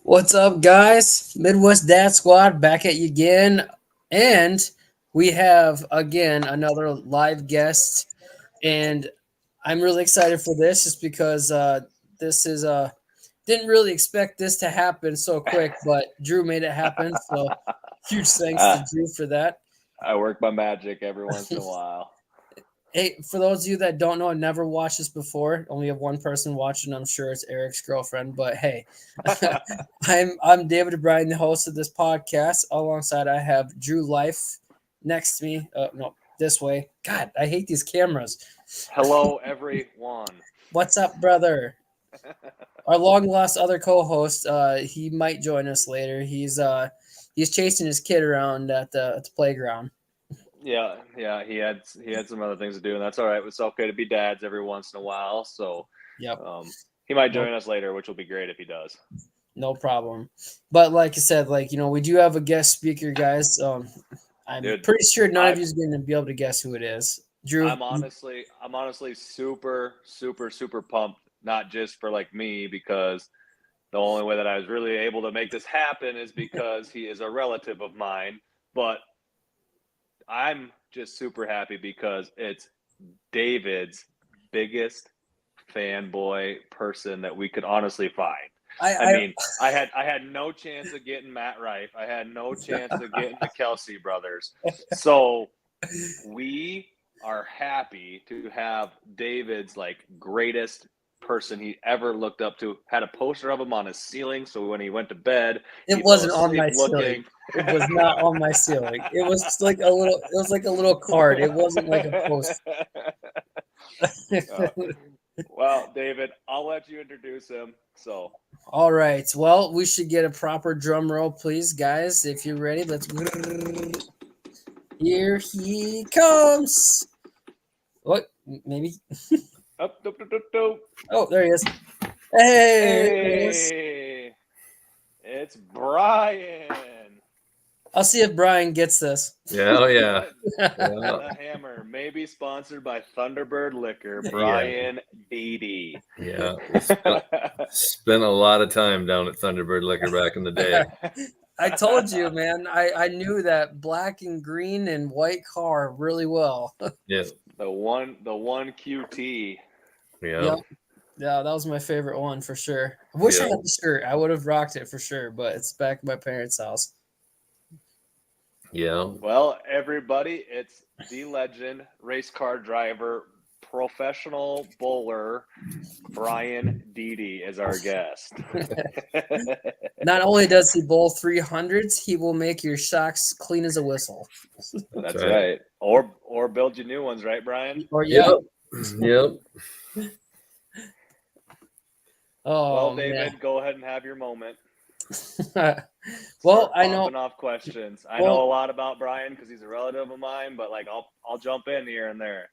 What's up, guys? Midwest Dad Squad back at you again. And we have again another live guest. And I'm really excited for this just because this is didn't really expect this to happen so quick, but Drew made it happen. So huge thanks to Ah, Drew for that. I work my magic every once in a while. Hey, for those of you that don't know, I never watched this before. Only have one person watching. I'm sure it's Eric's girlfriend. But hey, I'm David O'Brien, the host of this podcast. Alongside, I have Drew Life next to me. No, this way. God, I hate these cameras. Hello, everyone. What's up, brother? Our long lost other co-host. He might join us later. He's chasing his kid around at the playground. Yeah. He had some other things to do, and that's all right. It's okay to be dads every once in a while. So, Yep. he might No join us later, which will be great if he does. No problem. But like I said, we do have a guest speaker, guys. I'm Dude, pretty sure none of I you is going to be able to guess who it is. Drew, I'm honestly super, super, super pumped. Not just for like me, because the only way that I was really able to make this happen is because he is a relative of mine. But I'm just super happy because it's David's biggest fanboy person that we could honestly find. I, I I mean, I had no chance of getting Matt Rife. I had no chance of getting the Kelsey brothers. So we are happy to have David's like greatest person he ever looked up to. Had a poster of him on his ceiling, so when he went to bed, it he fell wasn't on asleep my ceiling. looking. It was not on my ceiling. It was just like a little. It was like a little card. It wasn't like a post. Uh, well, David, I'll let you introduce him. So, All right. Well, we should get a proper drum roll, please, guys. If you're ready, let's. Here he comes. What? Maybe. up, up, up, up, up. Oh, there he is. Hey, there he is. Hey, it's Brian. I'll see if Brian gets this. Yeah, oh yeah. Yeah. Yeah. The Hammer, maybe sponsored by Thunderbird Liquor, Yeah. Brian Beatty. Yeah. We spent a lot of time down at Thunderbird Liquor back in the day. I told you, man. I knew that black and green and white car really well. Yeah. The one QT. Yeah. Yep. Yeah, that was my favorite one for sure. I wish I Yeah. had the shirt. I would have rocked it for sure, but it's back at my parents' house. Yeah. Well, everybody, it's the legend, race car driver, professional bowler, Brian Beatty is our guest. Not only does he bowl 300s, he will make your shocks clean as a whistle. That's right. Or build you new ones, right, Brian? Or yeah. Yep. Oh, Well, David, man. go ahead and have your moment. Well, Start I know. popping off questions. I know a lot about Brian because he's a relative of mine, but like I'll jump in here and there.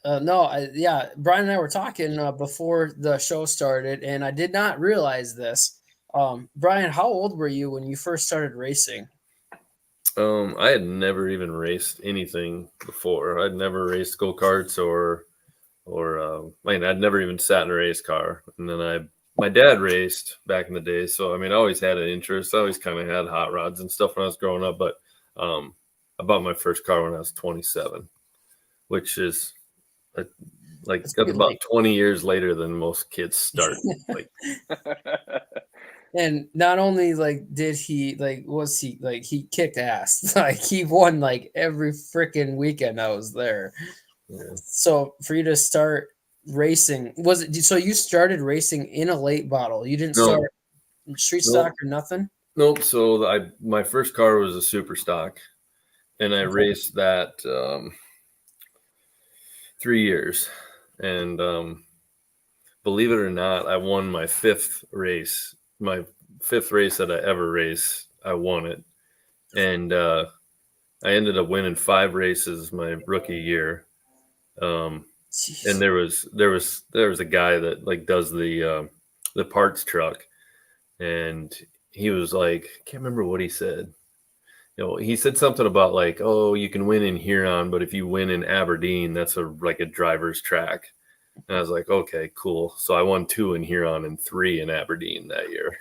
Yeah, Brian and I were talking before the show started, and I did not realize this. Brian, how old were you when you first started racing? I had never even raced anything before. I'd never raced go-karts or I'd never even sat in a race car. And then my dad raced back in the day, so I mean, I always had an interest. I always kind of had hot rods and stuff when I was growing up, but I bought my first car when I was 27, which is that's about 20 years later than most kids start. Like, and not only did he was he he kicked ass, like he won like every freaking weekend I was there. yeah. So for you to start racing, was it so you started racing in a late model? You didn't start street stock or nothing? Nope. So my first car was a super stock, and I raced that 3 years, and believe it or not, I won my fifth race that I ever raced. I won it, and I ended up winning 5 races my rookie year. And there was a guy that like does the parts truck, and he was like, I can't remember what he said. He said something about you can win in Huron, but if you win in Aberdeen, that's like a driver's track. And I was like, okay, cool. So I won 2 in Huron and 3 in Aberdeen that year.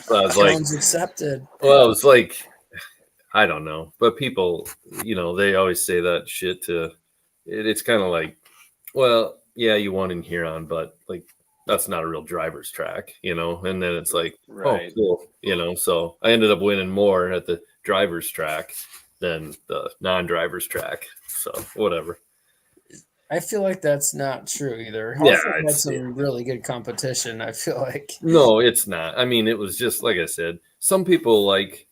So I was like, Challenge accepted. well, it's like, I don't know, but people, they always say that shit it's kind of like, well, yeah, you won in Huron, but like, that's not a real driver's track, and then it's like, Right. oh, cool, so I ended up winning more at the driver's track than the non-driver's track. So whatever. I feel like that's not true either. Yeah, Hawthorne had it's- some really good competition. I feel like. No, it's not. I mean, it was just like I said, some people like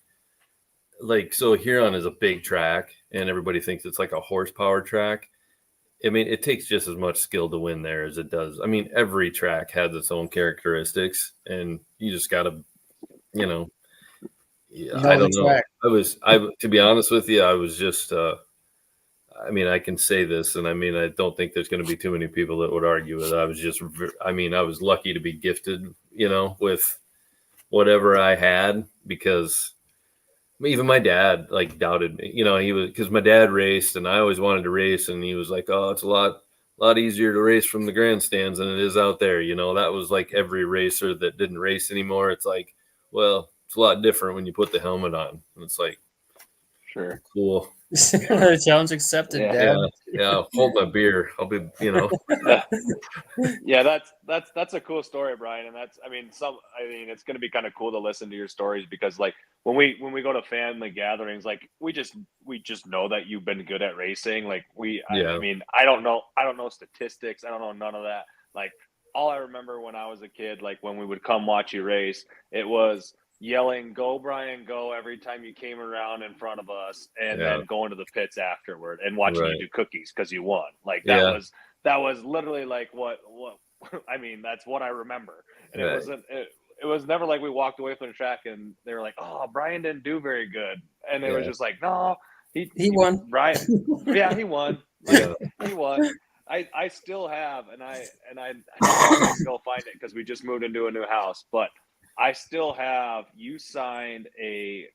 so Huron is a big track and everybody thinks it's like a horsepower track. I mean, it takes just as much skill to win there as it does. I mean, every track has its own characteristics and you just got to, yeah, I don't know. To be honest with you, I was just, I mean, I can say this, and I mean, I don't think there's going to be too many people that would argue with it. I was lucky to be gifted, with whatever I had, because even my dad like doubted me, because my dad raced and I always wanted to race. And he was like, oh, it's a lot easier to race from the grandstands than it is out there. That was like every racer that didn't race anymore. It's like, well, it's a lot different when you put the helmet on. And it's like, Sure. Cool. Challenge accepted, Yeah. Dad. Yeah. Hold my beer. I'll be, Yeah, that's a cool story, Brian. And it's going to be kind of cool to listen to your stories, because like when we go to family gatherings, like we just know that you've been good at racing. Like I mean, I don't know statistics. I don't know none of that. Like all I remember when I was a kid, like when we would come watch you race, it was yelling, "Go Brian, go," every time you came around in front of us, and then going to the pits afterward and watching you do cookies because you won. Like that was literally like what I mean, that's what I remember. And it was never like we walked away from the track and they were like, "Oh, Brian didn't do very good." And it was just like, "No, he won." Brian, yeah, he won. Like, he won. I still have, and I still find it because we just moved into a new house, but I still have, you signed a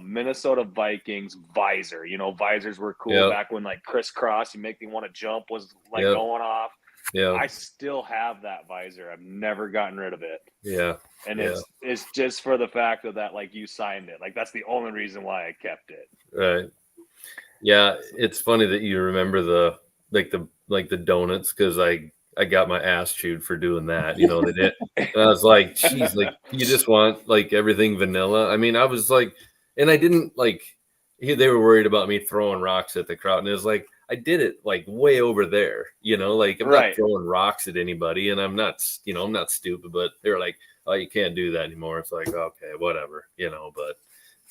Minnesota Vikings visor. Visors were cool back when like crisscross, you make me want to jump was like going off. Yeah. I still have that visor. I've never gotten rid of it. Yeah. And it's just for the fact of that, like you signed it. Like that's the only reason why I kept it. Right. Yeah. It's funny that you remember the donuts, because I got my ass chewed for doing that. They did. And I was like, geez, like you just want like everything vanilla. I mean, I was like, and I didn't like, they were worried about me throwing rocks at the crowd. And it was like, I did it like way over there, like I'm not throwing rocks at anybody, and I'm not stupid, but they were like, oh, you can't do that anymore. It's like, okay, whatever, but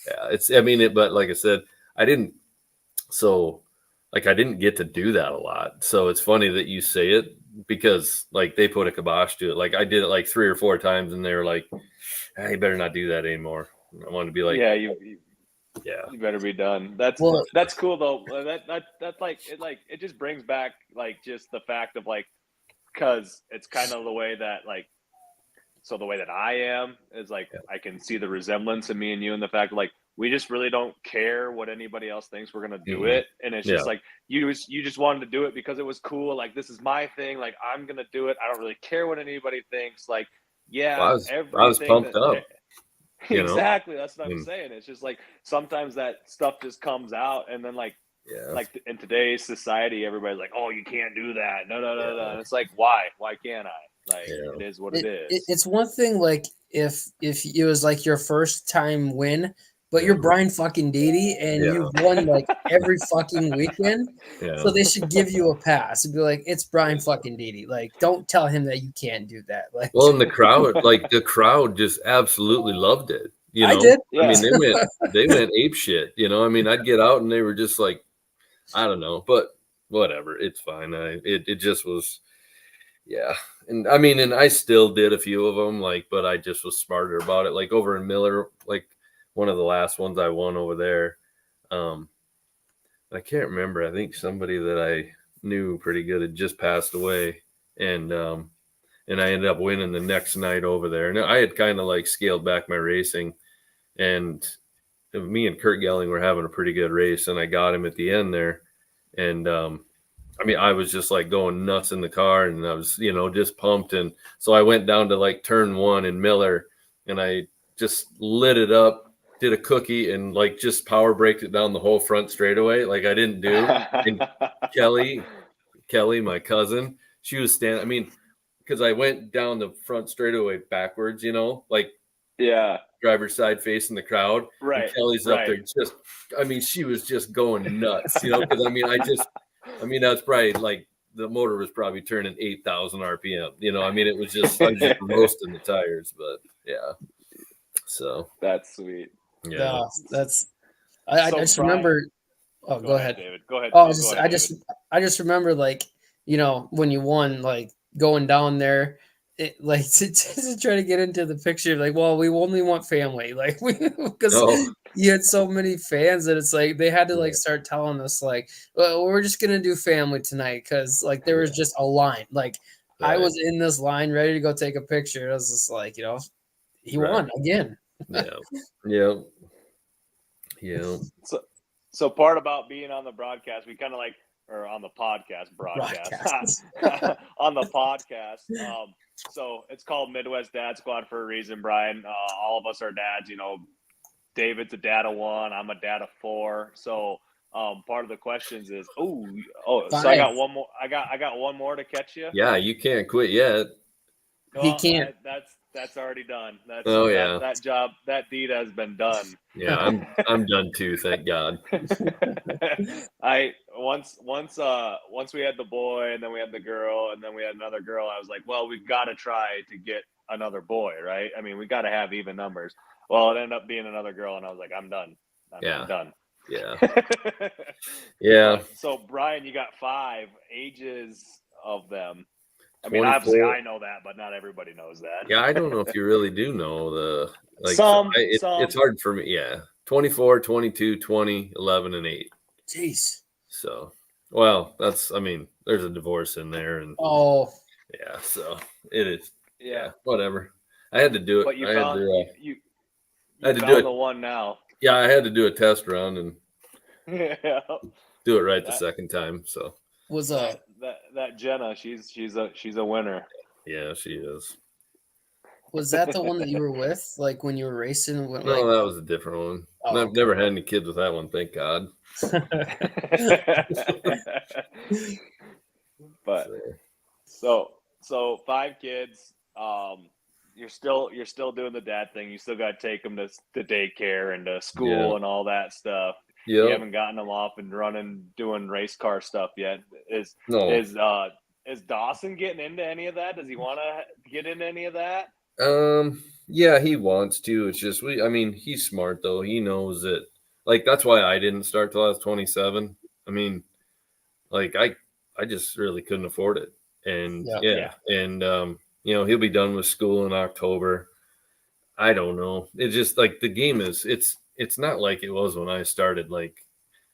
yeah, but like I said, I didn't get to do that a lot. So it's funny that you say it, because like they put a kibosh to it. Like I did it like 3 or 4 times and they were like, hey, you better not do that anymore. I wanted to be like, you better be done. That's cool though. That's like it just brings back like just the fact of like, because it's kind of the way that the way that I am is like, I can see the resemblance in me and you, and the fact of like, we just really don't care what anybody else thinks. We're going to do it. And it's just like, you just wanted to do it because it was cool. Like, this is my thing. Like, I'm going to do it. I don't really care what anybody thinks. Like, I was pumped up. Exactly. That's what I'm saying. It's just like, sometimes that stuff just comes out, and then like in today's society, everybody's like, oh, you can't do that. No. And it's like, why can't I? Like, it is what it is. It's one thing, like if it was like your first time win, but you're Brian fucking Deedy and you've won like every fucking weekend. So they should give you a pass and be like, it's Brian fucking Deedy. Like, don't tell him that you can't do that. Like, well, and the crowd just absolutely loved it. I did. Yeah. I mean, they went ape shit. I mean, I'd get out and they were just like, I don't know, but whatever. It's fine. It just was, yeah. And I mean, and I still did a few of them, like, but I just was smarter about it. Like over in Miller, like, one of the last ones I won over there. I can't remember. I think somebody that I knew pretty good had just passed away. And I ended up winning the next night over there. And I had kind of like scaled back my racing, and me and Kurt Gelling were having a pretty good race, and I got him at the end there. And I mean, I was just like going nuts in the car, and I was, just pumped. And so I went down to like turn 1 in Miller, and I just lit it up, did a cookie, and like just power braked it down the whole front straightaway. Like I didn't do. And Kelly, my cousin, she was standing. I mean, because I went down the front straightaway backwards, like Yeah. driver's side facing the crowd. Right. And Kelly's up there just, I mean, she was just going nuts, because I mean, that's probably like the motor was probably turning 8,000 RPM. I mean, it was just, I was just roasting the tires, but yeah. So that's sweet. Yeah. I just remember. Oh, go ahead, David. Go ahead. Oh, I just remember, like, when you won, like going down there, like to try to get into the picture, like, well, we only want family, like because you had so many fans that it's like they had to like start telling us like, well, we're just gonna do family tonight because like there was just a line, like I was in this line ready to go take a picture. I was just like, he won again. Yeah. So part about being on the broadcast, we kind of like, or on the podcast broadcast, on the podcast. So it's called Midwest Dad Squad for a reason, Brian. All of us are dads. David's a dad of 1. I'm a dad of 4. So part of the questions is, so I got one more. I got one more to catch you. Yeah, you can't quit yet. He can't. That's already done. That job, that deed has been done. Yeah, I'm done too, thank God. Once we had the boy, and then we had the girl, and then we had another girl, I was like, well, we've got to try to get another boy, right? I mean, we got to have even numbers. Well, it ended up being another girl, and I was like, I'm done. I'm done. Yeah. Yeah. So Brian, you got 5 ages of them. I 24. mean, obviously I know that, but not everybody knows that. Yeah, I don't know if you really do know the some. It's hard for me. Yeah, 24, 22, 20, 11, and 8. Jeez. So, well, I mean, there's a divorce in there, and yeah, so it is. Yeah, whatever. I had to do it. But you I found you I had to do it. The one now. Yeah, I had to do a test run and do it right the that, second time. So was that Jenna, she's a winner. Yeah, she is. Was that the one that you were with, like when you were racing? No, that was a different one. Oh, I've never had any kids with that one, thank God. But so 5 kids. You're still doing the dad thing. You still got to take them to daycare and to school and all that stuff. Yep. You haven't gotten them off and running, doing race car stuff yet. Is Dawson getting into any of that? Does he want to get into any of that? Yeah, he wants to. It's just he's smart though. He knows that. Like that's why I didn't start till I was 27. I mean, like I just really couldn't afford it. And and he'll be done with school in October. I don't know. It's just like the game is it's not like it was when I started. Like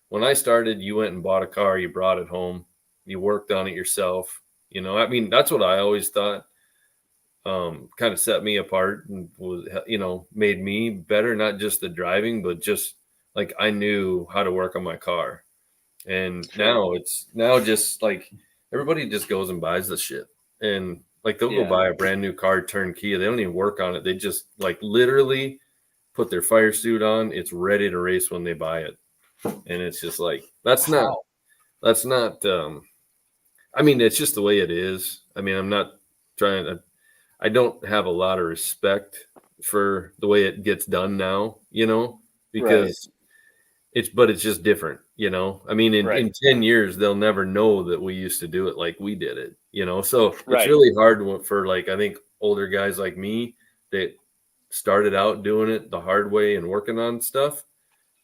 when I started, you went and bought a car, you brought it home, you worked on it yourself. That's what I always thought kind of set me apart and was, made me better, not just the driving, but just like I knew how to work on my car. And now it's just like everybody just goes and buys the shit. And like they'll go buy a brand new car turnkey. They don't even work on it. They just like literally put their fire suit on. It's ready to race when they buy it. And it's just like, that's not, it's just the way it is. I mean, I'm not trying to, I don't have a lot of respect for the way it gets done now, because it's just different, I mean, in 10 years, they'll never know that we used to do it like we did it, so it's really hard for like, I think older guys like me that started out doing it the hard way and working on stuff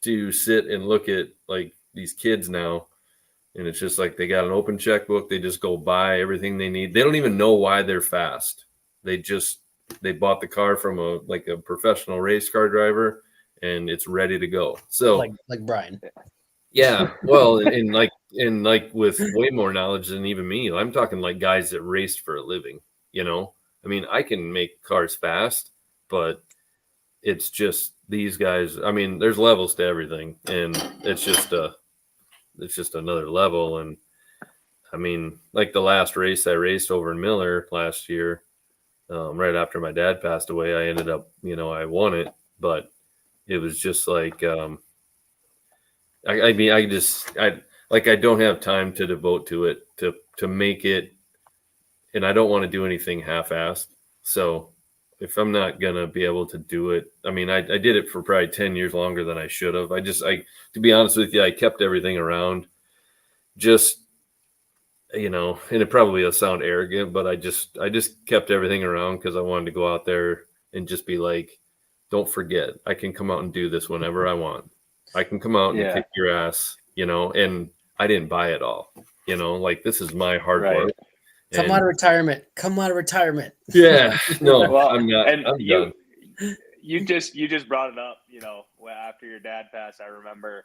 to sit and look at like these kids now. And it's just like, they got an open checkbook. They just go buy everything they need. They don't even know why they're fast. They bought the car from a professional race car driver and it's ready to go. So like Brian. Yeah. Well, and with way more knowledge than even me, I'm talking like guys that raced for a living, I mean, I can make cars fast, but it's just these guys. I mean, there's levels to everything and it's just another level. And I mean, like the last race I raced over in Miller last year, right after my dad passed away, I ended up, I won it, but it was just like, I mean, I don't have time to devote to it to make it, and I don't want to do anything half-assed. So if I'm not gonna be able to do it, I mean, I did it for probably 10 years longer than I should have. To be honest with you, I kept everything around, just, and it probably will sound arrogant, but I just kept everything around because I wanted to go out there and just be like, don't forget, I can come out and do this whenever I want. I can come out and Yeah. kick your ass, and I didn't buy it all, like this is my hard Right. work. Come And- out of retirement. Come out of retirement. Yeah, no, Well, I'm not. and I'm done. you just brought it up, after your dad passed. I remember,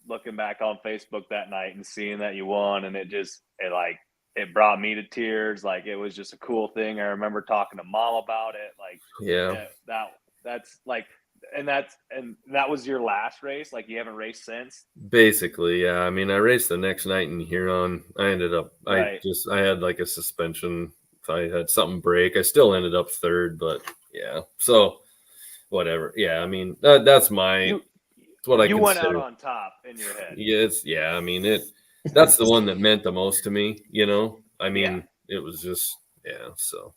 looking back on Facebook that night and seeing that you won, and it brought me to tears. Like, it was just a cool thing. I remember talking to Mom about it. Like, Yeah. that's like, and that was your last race. Like, you haven't raced since. Basically, yeah. I mean, I raced the next night in Huron. I ended up, Right. I had like a suspension. I had something break. I still ended up third, but yeah. So whatever. Yeah. I mean, that's what I You went out consider. on top in your head. Yes. Yeah. I mean, that's the one that meant the most to me, I mean, Yeah. it was just, yeah. So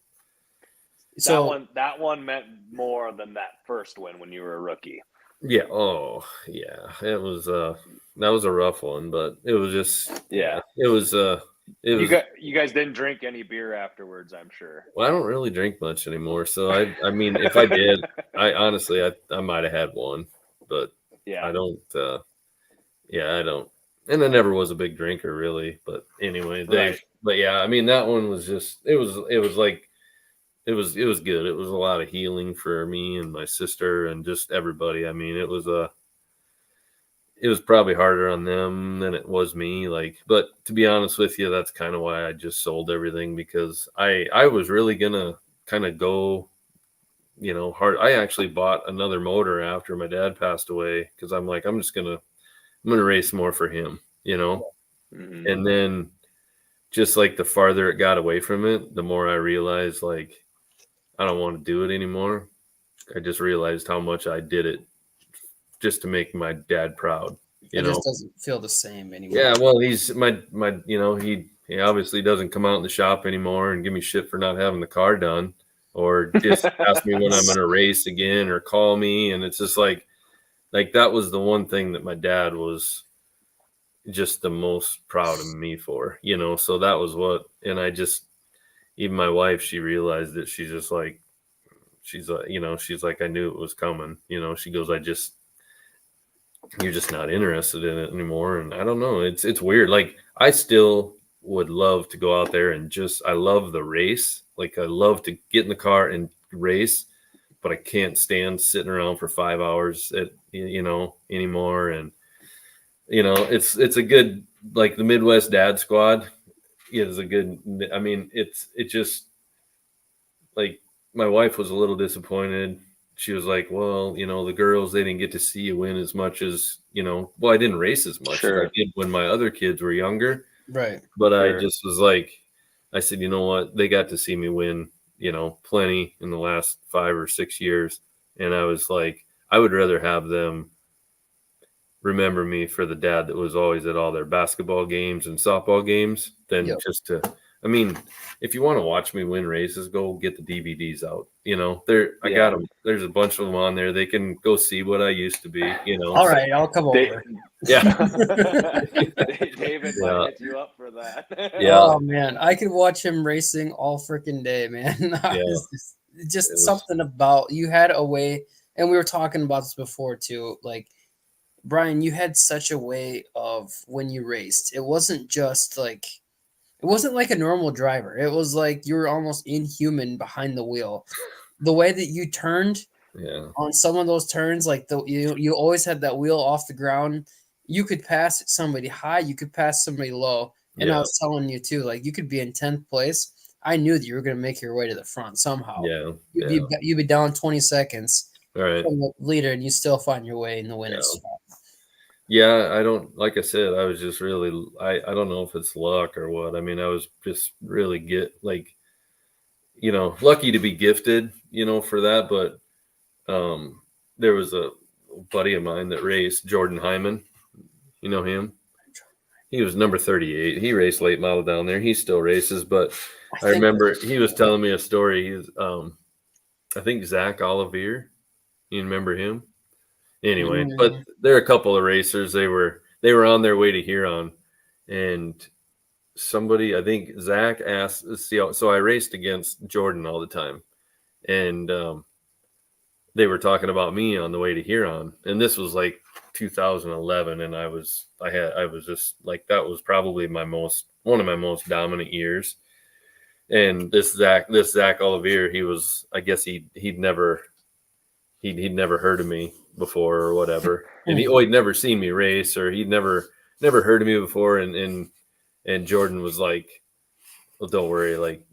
So that one meant more than that first win when you were a rookie. yeah. Oh yeah. It was, that was a rough one, but it was just, Yeah. it was, You guys didn't drink any beer afterwards, I'm sure. well, I don't really drink much anymore. So I mean, if I did, I honestly, I might have had one, but Yeah. I don't, I don't, and I never was a big drinker really, but anyway, Right. but yeah, I mean, that one was just, it was like, it was good. It was a lot of healing for me and my sister and just everybody. I mean, it was probably harder on them than it was me. Like, but to be honest with you, that's kind of why I just sold everything, because I was really gonna kind of go, hard. I actually bought another motor after my dad passed away because I'm like, I'm gonna race more for him, Mhm. And then just like the farther it got away from it, the more I realized like I don't want to do it anymore. I just realized how much I did it just to make my dad proud. it just doesn't feel the same anymore. Yeah, well, he's my he obviously doesn't come out in the shop anymore and give me shit for not having the car done, or just ask me when I'm going to race again, or call me. And it's just like that was the one thing that my dad was just the most proud of me for, so that was what, and even my wife, she realized that she's like, I knew it was coming, she goes, you're just not interested in it anymore. And I don't know, it's weird. Like, I still would love to go out there and I love the race. Like, I love to get in the car and race, but I can't stand sitting around for 5 hours anymore. And, it's a good, like, the Midwest Dad Squad is a good, I mean, it just, like, my wife was a little disappointed. She was like, well, the girls, they didn't get to see you win as much as, well, I didn't race as much as I did when my other kids were younger. Right. But Sure. I just was like, I said, you know what? They got to see me win, plenty in the last 5 or 6 years. And I was like, I would rather have them remember me for the dad that was always at all their basketball games and softball games than just to, I mean, if you want to watch me win races, go get the DVDs out. I got them. There's a bunch of them on there. They can go see what I used to be, All right, I'll come over. Yeah. David might hit you up for that. Yeah. Oh man, I could watch him racing all freaking day, man. It's just something about, you had a way, and we were talking about this before too. Like, Brian, you had such a way of, when you raced, it wasn't just like, it wasn't like a normal driver. It was like you were almost inhuman behind the wheel. The way that you turned on some of those turns, like you always had that wheel off the ground. You could pass somebody high, you could pass somebody low. And I was telling you too, like, you could be in 10th place. I knew that you were going to make your way to the front somehow. Yeah. You'd be down 20 seconds right from the leader, and you still find your way in the winner's spot. Yeah, I don't, like I said, I was just really, I don't know if it's luck or what. I mean, I was just really lucky to be gifted, for that. But there was a buddy of mine that raced, Jordan Hyman. You know him? He was number 38. He raced late model down there. He still races, but I think- remember he was telling me a story. He's, I think Zach Olivier. You remember him? Anyway, but there are a couple of racers. They were on their way to Huron, and somebody, I think Zach asked, so I raced against Jordan all the time, and they were talking about me on the way to Huron, and this was like 2011, and I was just like, that was probably one of my most dominant years. And this Zach Olivier, he was, I guess he'd never heard of me before or whatever, and he'd never seen me race, or he'd never heard of me before, and Jordan was like, well, don't worry, like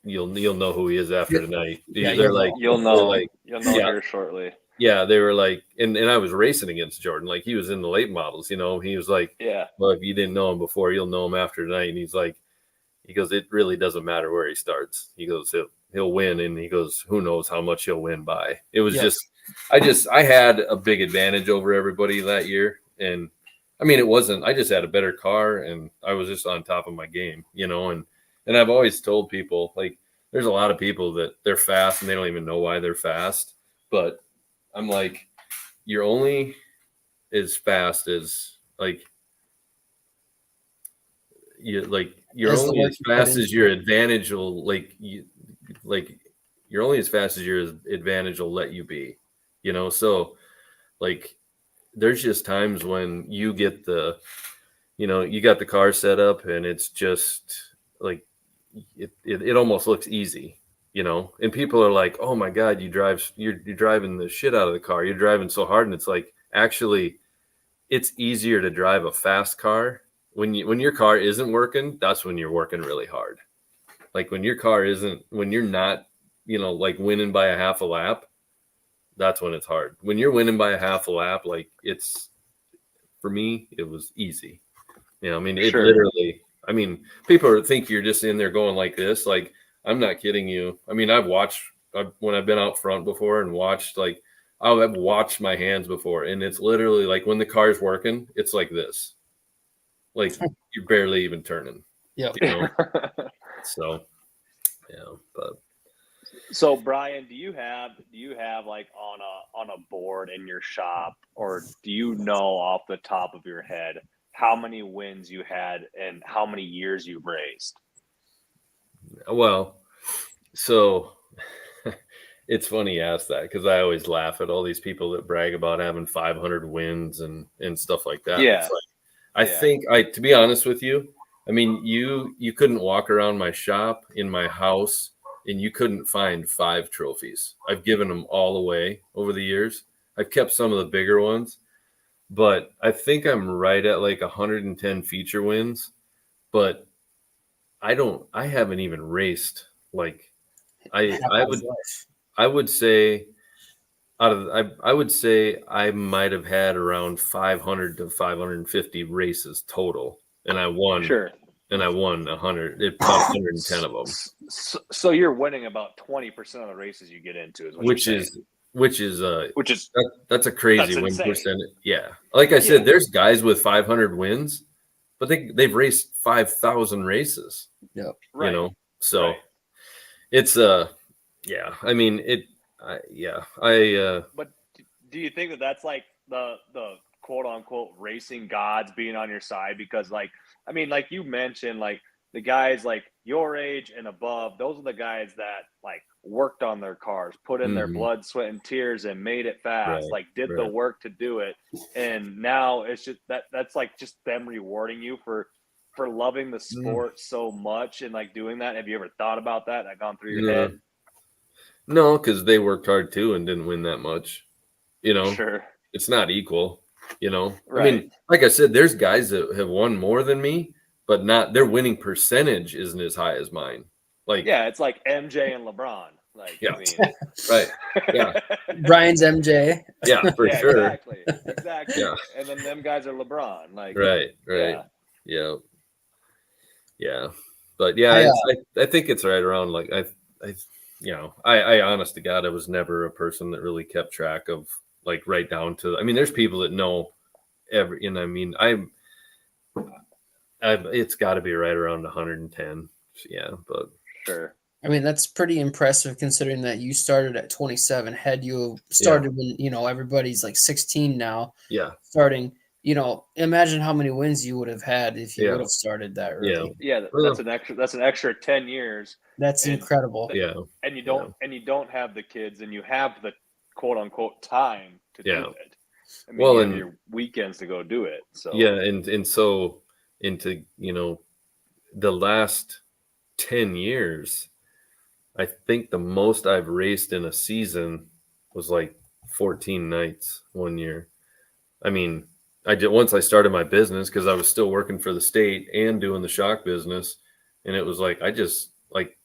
you'll know who he is after tonight. Yeah, They're like, You'll know yeah. here shortly. Yeah, they were like, and I was racing against Jordan, like he was in the late models, he was like, Yeah. well, if you didn't know him before, you'll know him after tonight. And he goes, it really doesn't matter where he starts. He goes, he'll win, and he goes, who knows how much he'll win by. It was I had a big advantage over everybody that year. And I mean, I just had a better car, and I was just on top of my game, and I've always told people, like, there's a lot of people that they're fast and they don't even know why they're fast. But I'm like, you're only as fast as you're only as fast as your advantage will you're only as fast as your advantage will let you be, so like there's just times when you get you got the car set up, and it's just like it almost looks easy, and people are like, oh my God, you're driving the shit out of the car, you're driving so hard. And it's like, actually, it's easier to drive a fast car when your car isn't working. That's when you're working really hard. Like when you're not, like winning by a half a lap, that's when it's hard. When you're winning by a half a lap, like for me, it was easy. I mean, it literally, I mean, people think you're just in there going like this. Like, I'm not kidding you. I mean, when I've been out front before and watched, like, I've watched my hands before, and it's literally like when the car's working, it's like this. Like you're barely even turning. Yeah. So, yeah, but. So Brian, do you have like on a board in your shop, or do you know off the top of your head how many wins you had and how many years you've raced? Well, so it's funny you ask that, because I always laugh at all these people that brag about having 500 wins and stuff like that. Yeah. I think to be honest with you, I mean, you couldn't walk around my shop in my house and you couldn't find 5 trophies. I've given them all away over the years. I've kept some of the bigger ones, but I think I'm right at like 110 feature wins, but I haven't even raced. Like I would say I would say I might have had around 500 to 550 races total, and I won. Sure. And I won 100, about 110 of them. So you're winning about 20% of the races you get into, which is that's a crazy win insane. percentage. Yeah, like I said, there's guys with 500 wins, but they've raced 5,000 races. Yeah, right. So it's yeah. I mean But do you think that that's like the quote unquote racing gods being on your side? Because like, I mean, like you mentioned, like the guys like your age and above, those are the guys that like worked on their cars, put in their blood, sweat, and tears and made it fast, like did the work to do it. And now it's just that's like just them rewarding you for loving the sport so much and like doing that. Have you ever thought about that? That gone through your head? No, because they worked hard too and didn't win that much. Sure. It's not equal. Right. I mean, like I said, there's guys that have won more than me, but not their winning percentage isn't as high as mine. Like, yeah, it's like MJ and LeBron. Like, Yeah. I mean, Right. Yeah. Brian's MJ. Yeah, for yeah, sure. exactly. Yeah. And then them guys are LeBron. Like, Right. yeah, Yeah. Yeah. But yeah, I think it's right around like I honest to God, I was never a person that really kept track of like right down to. I mean, there's people that know every, and I mean, it's got to be right around 110. Yeah, but sure. I mean, that's pretty impressive considering that you started at 27. Had you started when, everybody's like 16 now, yeah, starting, imagine how many wins you would have had if you Yeah. would have started that early. Yeah, that's an extra 10 years. That's And- incredible. yeah, And you don't have the kids, and you have the quote unquote time to Yeah. do it. I mean, Well, you have and- your weekends to go do it. So yeah, and so into the last 10 years, I think the most I've raced in a season was like 14 nights one year. I mean, once I started my business because I was still working for the state and doing the shock business, and it was like I just like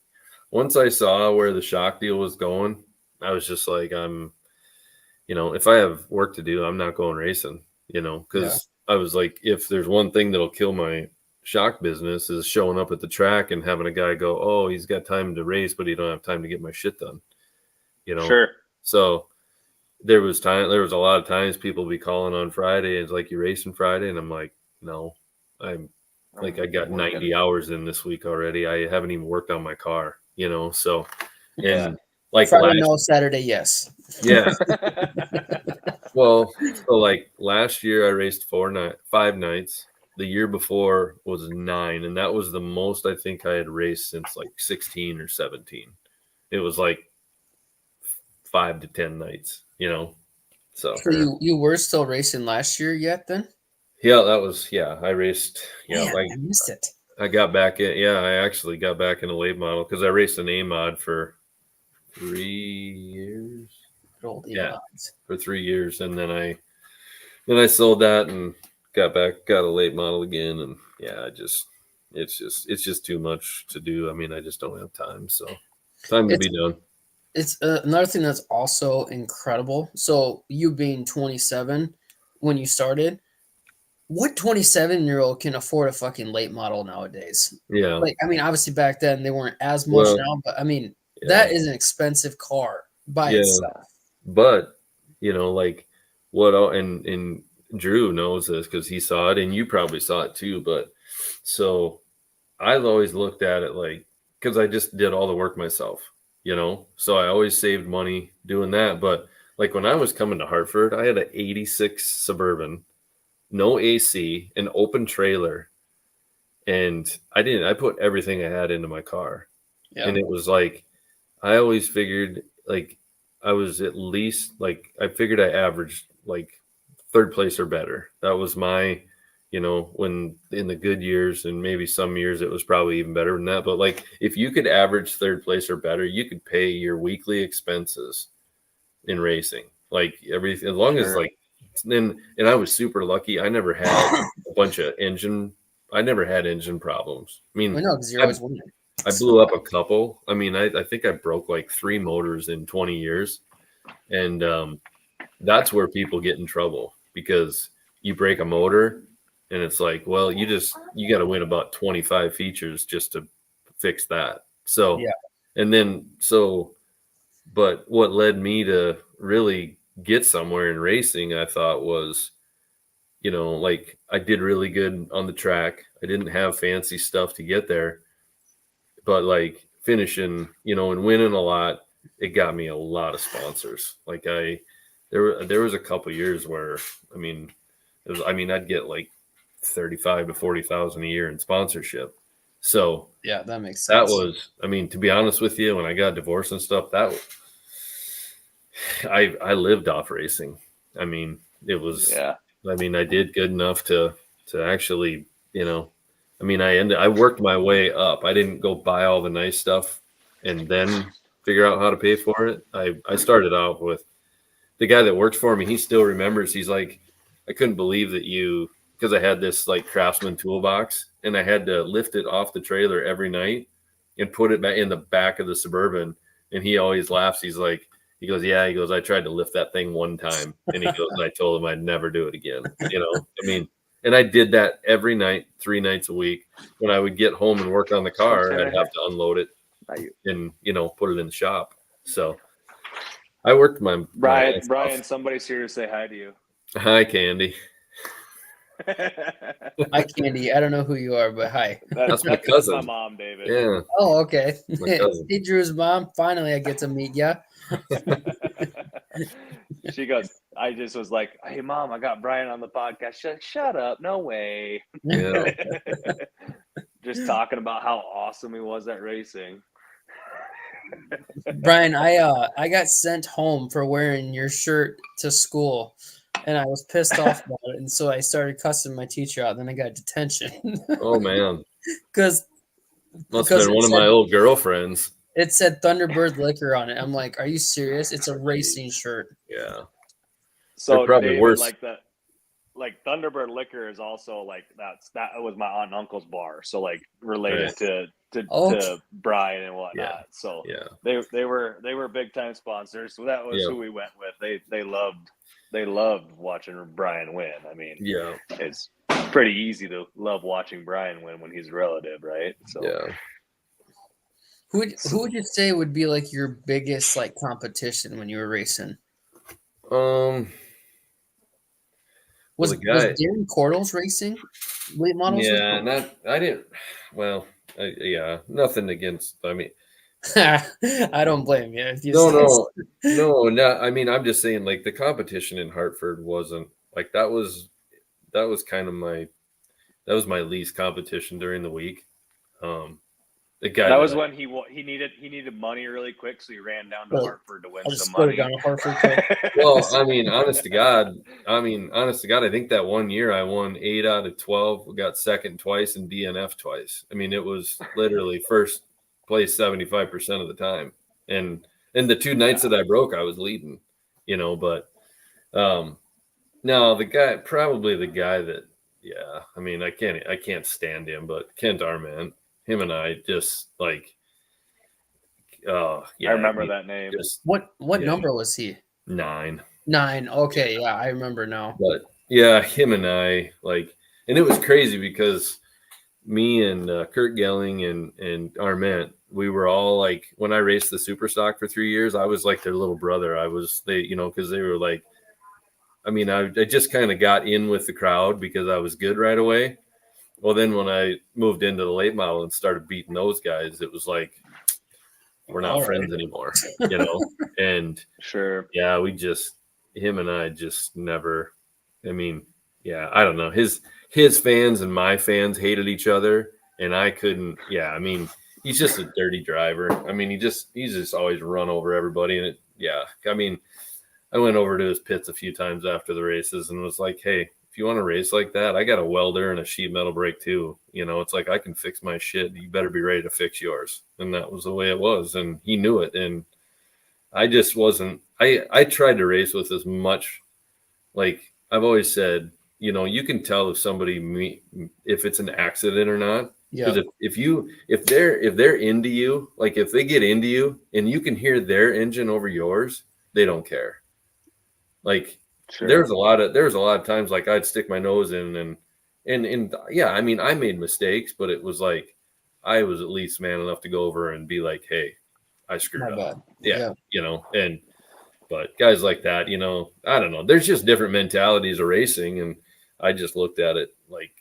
once I saw where the shock deal was going, I was just like, if I have work to do, I'm not going racing, because I was like, if there's one thing that'll kill my shock business is showing up at the track and having a guy go, oh, he's got time to race, but he don't have time to get my shit done, sure. So there was a lot of times people be calling on Friday. And it's like, you racing Friday? And I'm like, no, I'm like, I got 90 hours in this week already. I haven't even worked on my car, so, Yeah. and like Friday, no, Saturday, yes. yeah. Well, so like last year I raced 5 nights. The year before was 9, and that was the most I think I had raced since like 16 or 17. It was like 5 to 10 nights, So you were still racing last year yet then? yeah, I raced. Yeah, Man, I missed it. I got back in. Yeah, I actually got back in a late model because I raced an A mod for 3 years. Good old Yeah. mods. For 3 years, and then I sold that and got a late model again, and yeah, it's just too much to do. I mean, I just don't have time, so time to be done. It's another thing that's also incredible. So you being 27 when you started, what 27-year-old can afford a fucking late model nowadays? Yeah, Like, I mean, obviously back then they weren't as much Well, now, but I mean, yeah. that is an expensive car by Yeah. itself. But like and Drew knows this because he saw it, and you probably saw it too. But so I've always looked at it like, because I just did all the work myself, so I always saved money doing that. But like when I was coming to Hartford, I had an 86 Suburban, no AC, an open trailer, and I put everything I had into my car. Yeah. And it was like, I always figured like I was at least like, I figured I averaged like 3rd place or better. That was my, when in the good years, and maybe some years it was probably even better than that. But like, if you could average 3rd place or better, you could pay your weekly expenses in racing. Like everything, as long as like, and I was super lucky. I never had a bunch of I never had engine problems. I mean, I know, because you're always winning. I blew up a couple. I mean, I think I broke like 3 motors in 20 years. And that's where people get in trouble, because you break a motor and it's like, well, you got to win about 25 features just to fix that. So, Yeah. And then, but what led me to really get somewhere in racing, I thought was, like I did really good on the track. I didn't have fancy stuff to get there, but like finishing, and winning a lot, it got me a lot of sponsors. Like there was a couple years where, I'd get like 35 to 40,000 a year in sponsorship. So Yeah, that makes that sense. was, to be honest with you, when I got divorced and stuff, I lived off racing. I mean, it was, I did good enough to actually, I worked my way up. I didn't go buy all the nice stuff and then figure out how to pay for it. I started out with the guy that works for me. He still remembers. He's like, I couldn't believe that because I had this like Craftsman toolbox, and I had to lift it off the trailer every night and put it back in the back of the Suburban And he always laughs. He goes, yeah, he goes, I tried to lift that thing one time. And he goes, I told him I'd never do it again. I mean, and I did that every night, 3 nights a week. When I would get home and work on the car, I'd have to unload it and, put it in the shop. So I worked my Brian, somebody's here to say hi to you. Hi, Candy. Hi, Candy. I don't know who you are, but hi. That's my cousin. That's my mom, David. Yeah. Oh, okay. My cousin. Hey, Drew's mom. Finally, I get to meet ya. She goes, I just was like, hey, Mom, I got Brian on the podcast. She's like, shut up. No way. Yeah. Just talking about how awesome he was at racing. Brian, I got sent home for wearing your shirt to school, and I was pissed off about it, and so I started cussing my teacher out. Then I got detention. Oh man, because must have been one of my old girlfriends. It said Thunderbird Liquor on it. I'm like, are you serious? It's a racing shirt. Yeah. So probably David, worse. like Thunderbird Liquor is also like that was my aunt and uncle's bar. So like related to Brian and whatnot. Yeah. So yeah, they were big time sponsors. So that was who we went with. They loved watching Brian win. I mean, yeah, it's pretty easy to love watching Brian win when he's a relative, right? So yeah. Who would you say would be like your biggest like competition when you were racing? Was Darren Cordles racing late models? Yeah, I didn't. Well, yeah, nothing against. I mean, I don't blame you. If you no. I mean, I'm just saying, like the competition in Hartford wasn't like that was kind of my least competition during the week. The guy that was when he needed money really quick, so he ran down to Hartford to win some money. Well, I mean, honest to God, I think that one year I won 8 out of 12, got second twice, and DNF twice. I mean, it was literally first place 75% of the time, and the 2 nights that I broke, I was leading, But no, the guy that, yeah, I mean, I can't stand him, but Kent Arment. Him and I just like, I remember that name. What number was he? 9. 9. Okay, yeah, I remember now. But yeah, him and I like, and it was crazy because me and Kurt Gelling and Arment, we were all like, when I raced the Super Stock for 3 years, I was like their little brother. Because they were like, I mean, I just kind of got in with the crowd because I was good right away. Well, then when I moved into the late model and started beating those guys, it was like, we're not friends anymore, And sure. Yeah, him and I just never, I mean, yeah, I don't know. His fans and my fans hated each other, and I couldn't, I mean, he's just a dirty driver. I mean, he's just always run over everybody. And I mean, I went over to his pits a few times after the races and was like, hey, if you want to race like that, I got a welder and a sheet metal brake too. It's like I can fix my shit. You better be ready to fix yours. And that was the way it was. And he knew it. And I just wasn't. I tried to race with as much. Like I've always said, you can tell if it's an accident or not. Yeah. Because if they're into you, like if they get into you and you can hear their engine over yours, they don't care. Like. Sure. There was a lot of times like I'd stick my nose in and yeah, I mean, I made mistakes, but it was like I was at least man enough to go over and be like, hey, I screwed up. Yeah. But guys like that, I don't know. There's just different mentalities of racing. And I just looked at it like,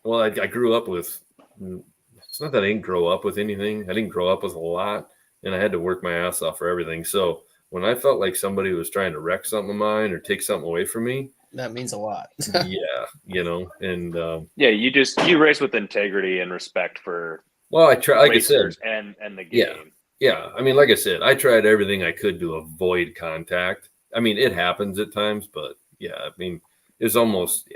well, I grew up with, it's not that I didn't grow up with anything. I didn't grow up with a lot, and I had to work my ass off for everything. So when I felt like somebody was trying to wreck something of mine or take something away from me, that means a lot. Yeah, and you race with integrity and respect for. Well, I try, like I said, and the game. Yeah. I mean, like I said, I tried everything I could to avoid contact. I mean, it happens at times, but yeah, I mean, it's almost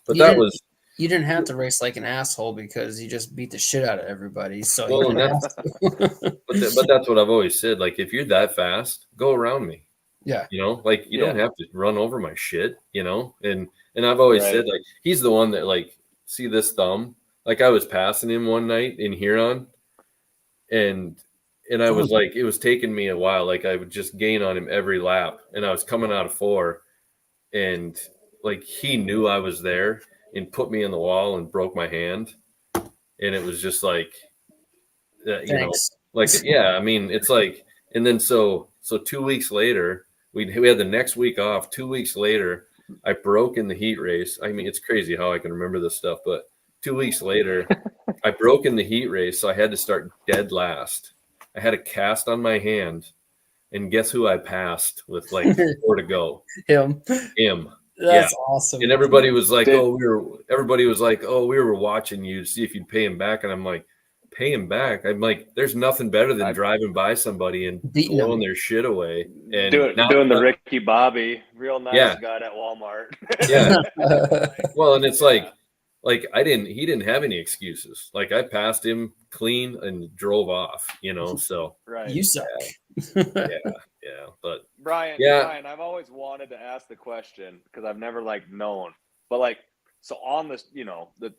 But you didn't have to race like an asshole because you just beat the shit out of everybody. So but that's what I've always said. Like, if you're that fast, go around me. Yeah. Like you don't have to run over my shit, and I've always said, like, he's the one that, like, see this thumb? Like, I was passing him one night in Huron, and and I was like, it was taking me a while. Like I would just gain on him every lap, and I was coming out of 4, and like he knew I was there and put me in the wall and broke my hand, and it was just like, you know, Thanks. like yeah. I mean, it's like, and then so 2 weeks later, we had the next week off. 2 weeks later, I broke in the heat race. I mean, it's crazy how I can remember this stuff, but 2 weeks later, I broke in the heat race, so I had to start dead last. I had a cast on my hand, and guess who I passed with like 4 to go? Him. Him. That's awesome. And everybody was like, Did- we were watching you to see if you'd pay him back. And I'm like, pay him back? I'm like, there's nothing better than driving by somebody and Beating blowing them. their shit away. And doing the Ricky Bobby, real nice Yeah. guy at Walmart. Yeah. Well, and it's like he didn't have any excuses. Like I passed him clean and drove off, you know, so Right. You suck. yeah, but Brian, Yeah. Brian, I've always wanted to ask the question because I've never like known. But like, so on this, you know, the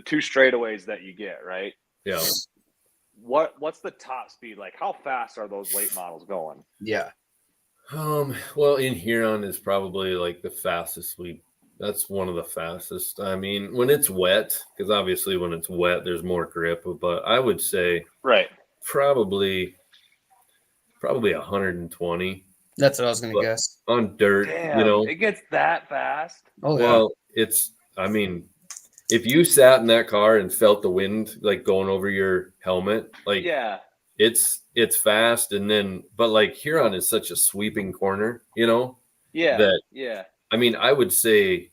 2 straightaways that you get, right? yeah. What's the top speed? Like, how fast are those late models going? Yeah. Well, in Huron is probably like the fastest that's one of the fastest. I mean, when it's wet, because obviously when it's wet, there's more grip, but I would say Right. probably 120 That's what I was going to But- guess. on dirt, Damn, you know. it gets that fast. Oh, yeah. Well, I mean, if you sat in that car and felt the wind like going over your helmet, like Yeah. it's fast. And then, but like Huron is such a sweeping corner, you know, Yeah. that, Yeah. I mean, I would say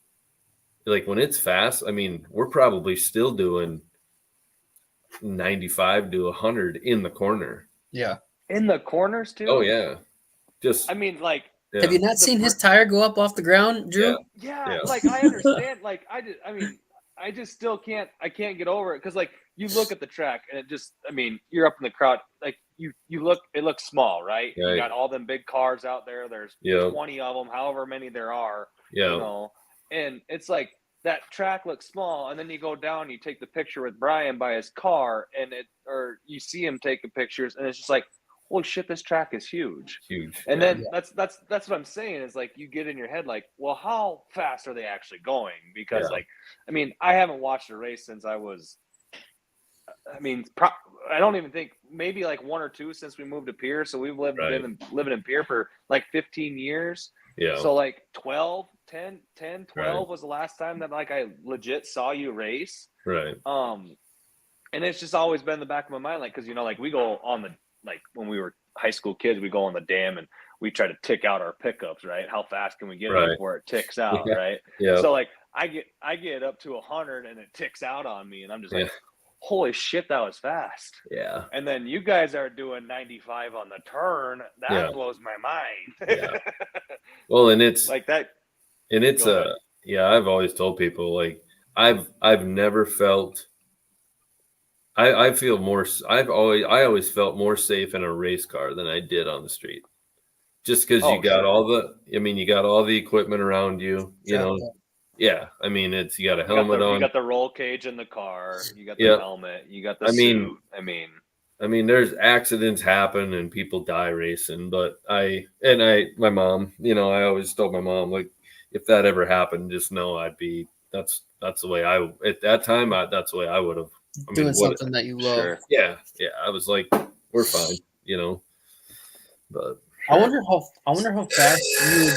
like when it's fast, I mean, we're probably still doing 95 to 100 in the corner. Yeah. In the corners too. Oh yeah. Just, I mean, like, yeah. Have you not seen his tire go up off the ground, Drew? Yeah. yeah. Like I understand. Like I just still can't. I can't get over it because like you look at the track and it just. I mean, you're up in the crowd. Like you look. It looks small, right? Right. You got all them big cars out there. There's Yeah. 20 of them, however many there are. Yeah. You know, and it's like that track looks small, and then you go down, and you take the picture with Brian by his car, or you see him take the pictures, and it's just like, holy shit, this track is huge. Huge. And Yeah. then that's what I'm saying is like you get in your head like, well, how fast are they actually going? Because Yeah. like, I mean, I haven't watched a race since I was. I mean, I don't even think maybe like 1 or 2 since we moved to Pierre. So we've Right. been living in Pierre for like 15 years. Yeah. So like 10, 12 Right. was the last time that like I legit saw you race. Right. And it's just always been in the back of my mind, like, cause you know, like we go on the, like when we were high school kids, we go on the dam and we try to tick out our pickups, right? How fast can we get Right. it before it ticks out, Yeah. right? Yeah. So like I get up to 100 and it ticks out on me, and I'm just like, Yeah. holy shit, that was fast. Yeah. And then you guys are doing 95 on the turn. That Yeah. blows my mind. Yeah. Well, and it's like that. and it's Go ahead. yeah, I've always told people like I've never felt I feel more I always felt more safe in a race car than I did on the street. Just because Oh, you got sure. you got all the equipment around you, you know. Yeah, I mean you got a helmet on. You got the roll cage in the car. You got the Yeah. helmet. You got the I mean- suit. I mean, there's accidents happen and people die racing, but my mom, you know, I always told my mom, like, if that ever happened, just know that's the way at that time, that's the way I would have. I mean, Doing something that you love. Sure. Yeah. I was like, we're fine, you know, but I wonder how fast you.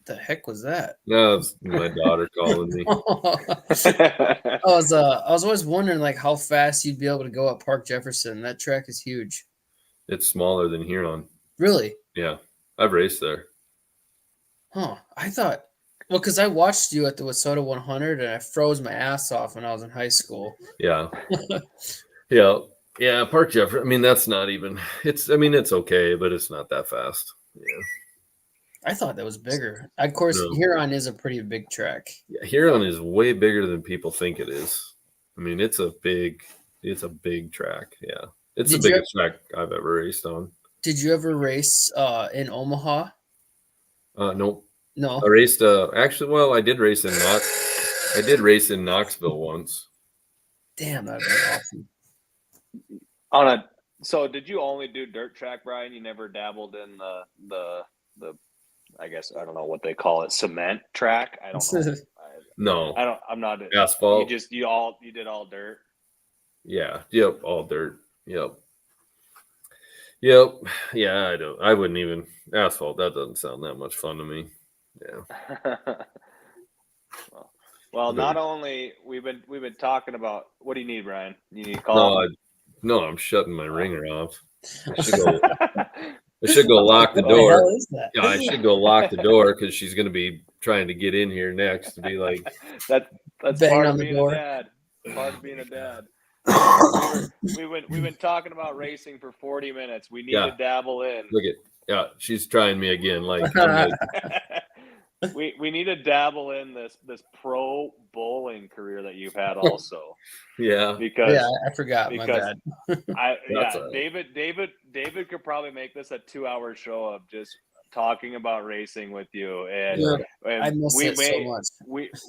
The heck was that? no, it's my daughter calling me. I was always wondering like how fast you'd be able to go at Park Jefferson. That track is huge. It's smaller than Huron. Really? Yeah. I've raced there. Huh. I thought because I watched you at the Wissota 100 and I froze my ass off when I was in high school. Yeah. Yeah. Park Jefferson. I mean, that's not even, it's okay, but it's not that fast. Yeah. I thought that was bigger. Of course, No. Huron is a pretty big track. Yeah, Huron is way bigger than people think it is. I mean, it's a big track. Yeah, it's Did the you- biggest track I've ever raced on. Did you ever race in Omaha? Nope. No. I raced. Actually, well, I did race in Knoxville once. Damn, that'd be awesome. on a So did you only do dirt track, Brian? You never dabbled in the I guess I don't know what they call it, cement track. I don't know. No, I'm not. asphalt. You did all dirt. Yeah. Yep. All dirt. Yep. Yep. Yeah. I wouldn't even asphalt. That doesn't sound that much fun to me. Yeah. Well, not only we've been talking about. What do you need, Brian? You need a call? No, I'm shutting my ringer off. I should go lock the What the door. hell is that? Yeah, I should go lock the door because she's going to be trying to get in here next to be like, that's Bang part on of the being door. a dad. Part of being a dad. We've been talking about racing for 40 minutes. We need to dabble in. Look at, yeah, she's trying me again. Like, we need to dabble in this pro bowling career that you've had also. Yeah. Because I forgot. My bad. David could probably make this a 2-hour show of just talking about racing with you, and I miss it so much.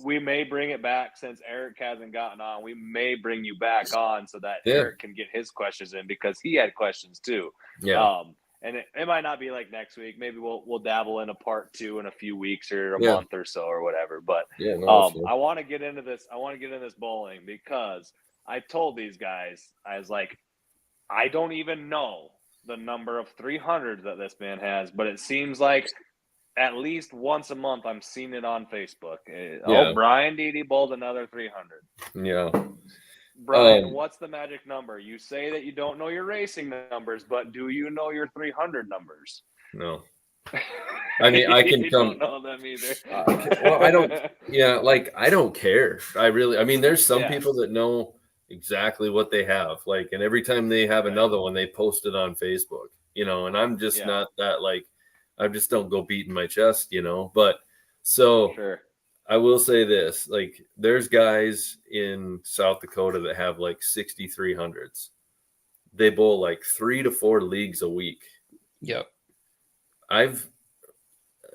We may bring it back since Eric hasn't gotten on. We may bring you back on so that Eric can get his questions in because he had questions too. Yeah. And it might not be like next week. Maybe we'll dabble in a part 2 in a few weeks or a month or so or whatever. But I want to get into this. I want to get into this bowling because I told these guys, I was like, I don't even know the number of 300s that this man has, but it seems like at least once a month I'm seeing it on Facebook. Oh, Brian Deedy bowled another 300. Yeah. Brian, what's the magic number? You say that you don't know your racing numbers, but do you know your 300 numbers? No. I mean, I can come. Don't know them either. Well, I don't. Yeah, like I don't care. I mean, there's some people that know exactly what they have. Like, and every time they have another one, they post it on Facebook. And I'm just not that. Like, I just don't go beating my chest. But so. Sure. I will say this, like there's guys in South Dakota that have like 6,300s. They bowl like 3 to 4 leagues a week. Yep.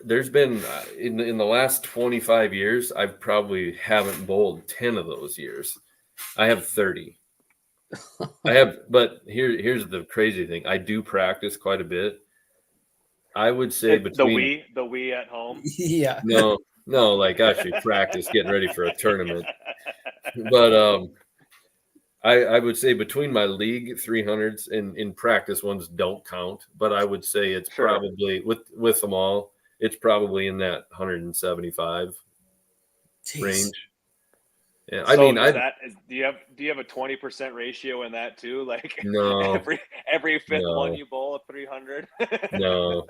There's been in the last 25 years, I probably haven't bowled 10 of those years. I have 30. But here's the crazy thing. I do practice quite a bit. I would say between the we at home. Yeah. No, like actually practice getting ready for a tournament. But I would say between my league 300s and in practice ones don't count, but I would say it's probably with them all, it's probably in that 175 range. Yeah, so I mean, do you have a 20% ratio in that too? Like no, every fifth one you bowl a 300. No,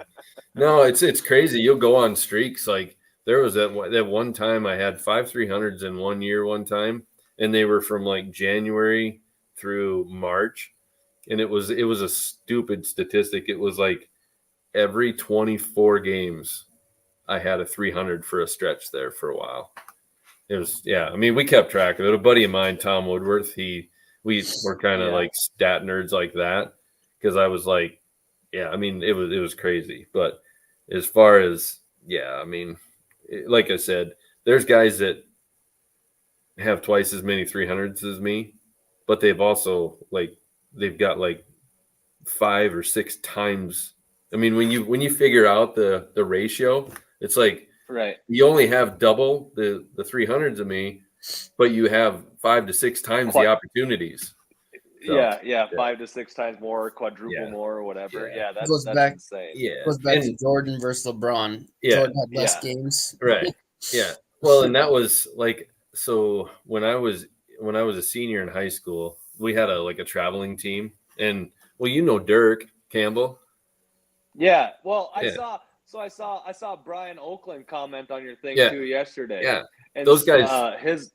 it's crazy. You'll go on streaks like. There was that one time I had 5 300s in 1 year one time, and they were from like January through March, and it was a stupid statistic. It was like every 24 games I had a 300 for a stretch there for a while. It was I mean, we kept track of it. A buddy of mine, Tom Woodworth, we were kind of like stat nerds like that because I was like, I mean, it was crazy. But as far as I mean. Like I said, there's guys that have twice as many 300s as me, but they've also they've got like 5 or 6 times. I mean, when you figure out the ratio, it's like you only have double the 300s of me, but you have 5 to 6 times the opportunities. So, 5 to 6 times more, quadruple more, or whatever. Yeah, that's insane. Yeah, goes back to Jordan versus LeBron. Yeah, Jordan had less games. Right. Yeah. Well, and that was like so when I was a senior in high school, we had a traveling team, and Dirk Campbell. Yeah. Well, I saw Brian Oakland comment on your thing too yesterday. Yeah. And those guys.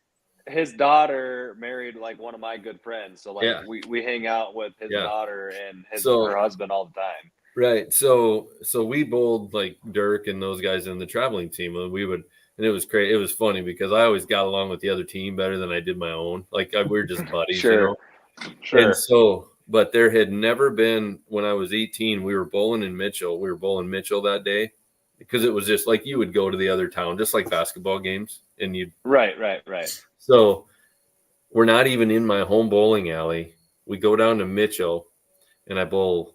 His daughter married like one of my good friends, so like we hang out with his daughter and her husband all the time. Right. So we bowled like Dirk and those guys in the traveling team, and and it was great. It was funny because I always got along with the other team better than I did my own. Like we were just buddies. Sure. And so, but there had never been when I was 18. We were bowling in Mitchell. We were bowling Mitchell that day because it was just like you would go to the other town, just like basketball games, and you'd right. So we're not even in my home bowling alley. We go down to Mitchell. and I bowl.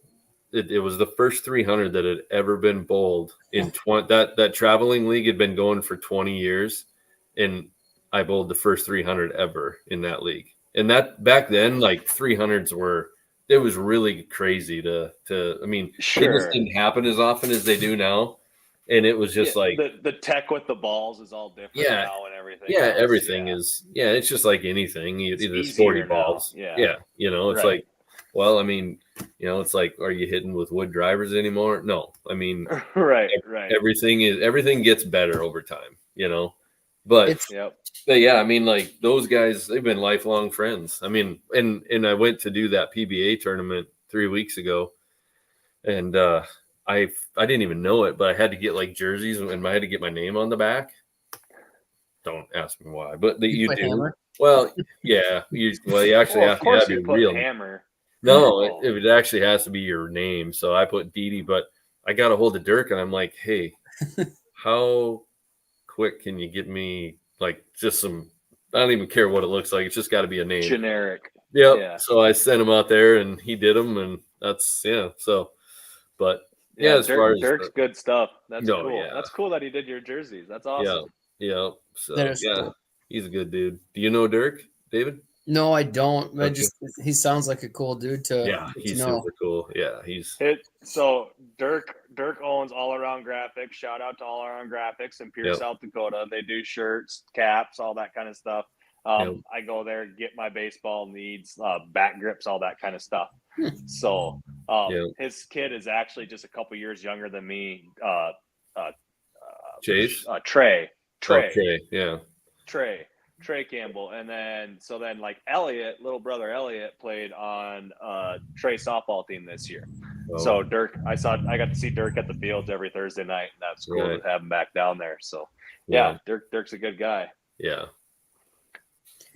It was the first 300 that had ever been bowled in 20. That traveling league had been going for 20 years, and I bowled the first 300 ever in that league. And that back then, like 300s were, it was really crazy to. I mean, they Sure. just didn't happen as often as they do now, and it was just like the tech with the balls is all different Yeah. now and everything. yeah, else. everything Yeah. is it's just like anything. It's Either sporty easier now. balls, Yeah. it's Right. like, well, I mean, it's like, are you hitting with wood drivers anymore? No, I mean, right. everything gets better over time, but It's Yep. but yeah, I mean, like those guys, they've been lifelong friends. I mean, and I went to do that PBA tournament 3 weeks ago, and I didn't even know it, but I had to get like jerseys, and I had to get my name on the back. Don't ask me why, but you put do. Hammer? Well, yeah, you actually Well, have of to course have you your put real. hammer. No, Oh. it actually has to be your name. So I put Didi, but I got a hold of Dirk, and I'm like, hey, how quick can you get me like just some? I don't even care what it looks like. It's just got to be a name. Generic. Yep. Yeah. So I sent him out there, and he did them, and that's So, but yeah, as far as Dirk's good stuff. That's No, cool. yeah. That's cool that he did your jerseys. That's yeah, awesome. yeah. So That is yeah, cool. he's a good dude. Do you know Dirk, David? No, I don't. Okay. He sounds like a cool dude to Yeah, get he's to know. super cool. Yeah, he's So Dirk owns All Around Graphics. Shout out to All Around Graphics in Pierre, Yep. South Dakota. They do shirts, caps, all that kind of stuff. Yep. I go there, get my baseball needs, bat grips, all that kind of stuff. So Yep. his kid is actually just a couple years younger than me. Chase. Trey. Okay, yeah. Trey Campbell, and then like Elliot, little brother Elliot, played on Trey softball team this year. Oh, So Dirk, I got to see Dirk at the fields every Thursday night, and that's cool Right. to have him back down there. So yeah, Dirk's a good guy. yeah.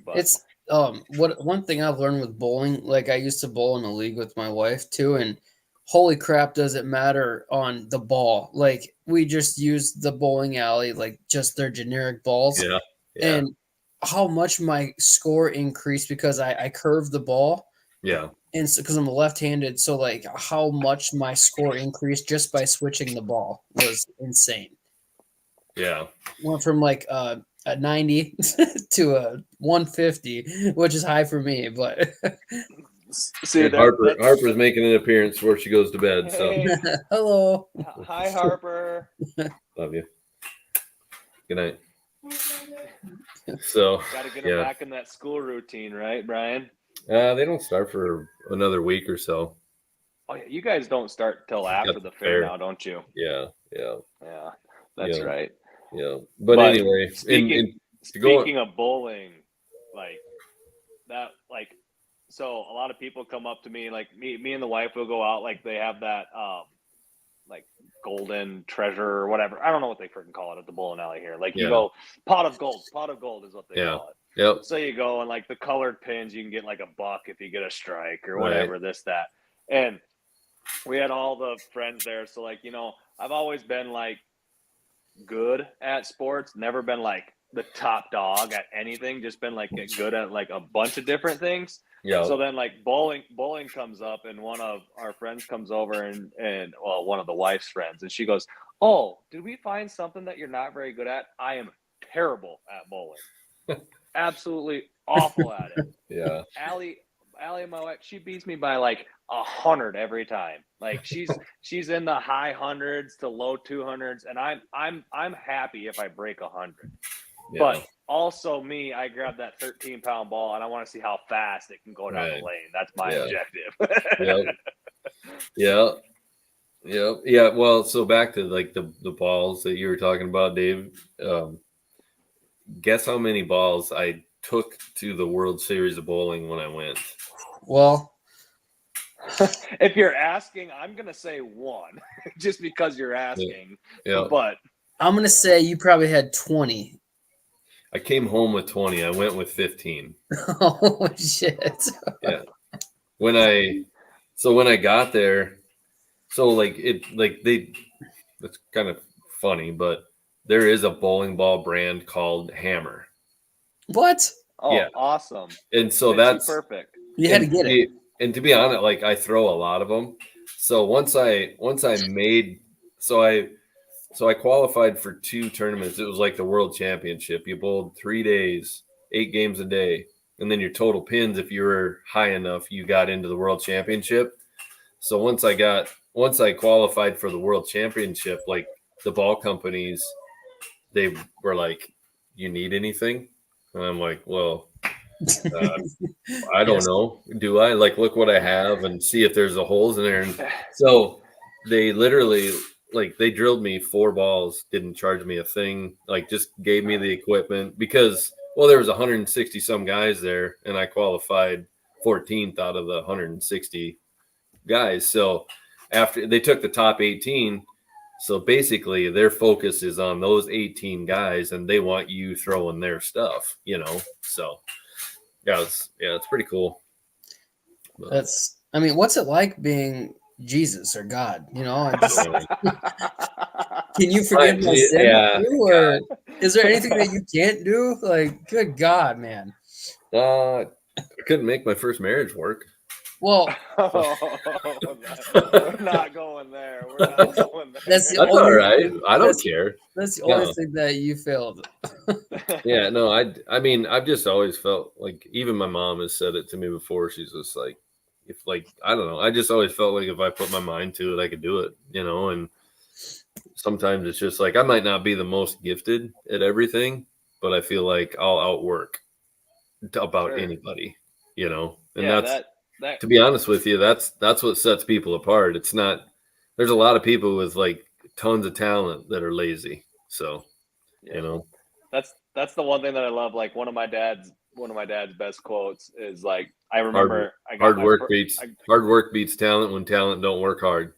But It's one thing I've learned with bowling, like I used to bowl in a league with my wife too, and holy crap, does it matter on the ball? Like we just used the bowling alley, like just their generic balls, Yeah. and how much my score increased because I curved the ball, Yeah. and so because I'm left-handed, so like how much my score increased just by switching the ball was insane. Yeah. Went from like a 90 to a 150, which is high for me, but see, And Harper's making an appearance before she goes to bed. So Hey. hello. Hi, Harper. love you. Good night. So Got to get him Yeah. back in that school routine, right, Brian? they don't start for another week or so. Oh yeah, you guys don't start till after the fair now, don't you? Yeah. Yeah. Yeah, that's Yeah. right. Yeah. But But anyway, speaking to go on- Speaking of bowling, like that, like, so a lot of people come up to me, like me and the wife will go out, like they have that, like golden treasure or whatever. I don't know what they freaking call it at the bowling alley here. Like you Yeah. go pot of gold is what they Yeah. call it. Yep. So you go and like the colored pins, you can get like $1 if you get a strike or Right. whatever, this, that. And we had all the friends there. So like, I've always been like good at sports, never been like the top dog at anything, just been like good at like a bunch of different things. Yeah. So then like bowling comes up, and one of our friends comes over and well, one of the wife's friends, and she goes, "Oh, did we find something that you're not very good at? I am terrible at bowling. Absolutely awful at it. Yeah. Allie, my wife, she beats me by like 100 every time. Like she's in the high hundreds to low 200s, and I'm happy if I break 100. Yeah. But also me, I grab that 13-pound ball, and I want to see how fast it can go down Right. the lane. That's my Yeah. objective. Yep. Yeah. Yeah. Yeah. Well, so back to like the balls that you were talking about, Dave. Guess how many balls I took to the World Series of Bowling when I went? Well, If you're asking, I'm gonna say 1, just because you're asking. Yeah. But I'm gonna say you probably had 20. I came home with 20. I went with 15. Oh shit. When I got there, so like that's kind of funny, but there is a bowling ball brand called Hammer. What? oh, Yeah. awesome! And so Fits you that's perfect. You had to get it. and to be honest, like I throw a lot of them. So once I made, so I qualified for 2 tournaments. It was like the World Championship. You bowled 3 days, 8 games a day, and then your total pins, if you were high enough, you got into the World Championship. So once I qualified for the World Championship, like the ball companies, they were like, "You need anything?" And I'm like, "Well, I don't know. Do I? Like, look what I have and see if there's a holes in there." And so they literally, like, they drilled me 4 balls, didn't charge me a thing, like, just gave me the equipment because, well, there was 160 some guys there, and I qualified 14th out of the 160 guys. So after they took the top 18, so basically their focus is on those 18 guys, and they want you throwing their stuff, So yeah, it's pretty cool. But, I mean, what's it like being Jesus or God? Can you forgive my sin? Yeah, or is there anything that you can't do? Like, good God, man. I couldn't make my first marriage work. Well, we're not going there. That's all right. I don't care. That's the only thing that you failed. Yeah, no, I mean, I've just always felt like, even my mom has said it to me before. She's just like, I don't know. I just always felt like if I put my mind to it, I could do it, and sometimes it's just like, I might not be the most gifted at everything, but I feel like I'll outwork about anybody, and that's, to be honest with you, that's what sets people apart. It's not, there's a lot of people with like tons of talent that are lazy. So, that's the one thing that I love. Like one of my dad's best quotes is like, I remember hard work beats talent when talent don't work hard.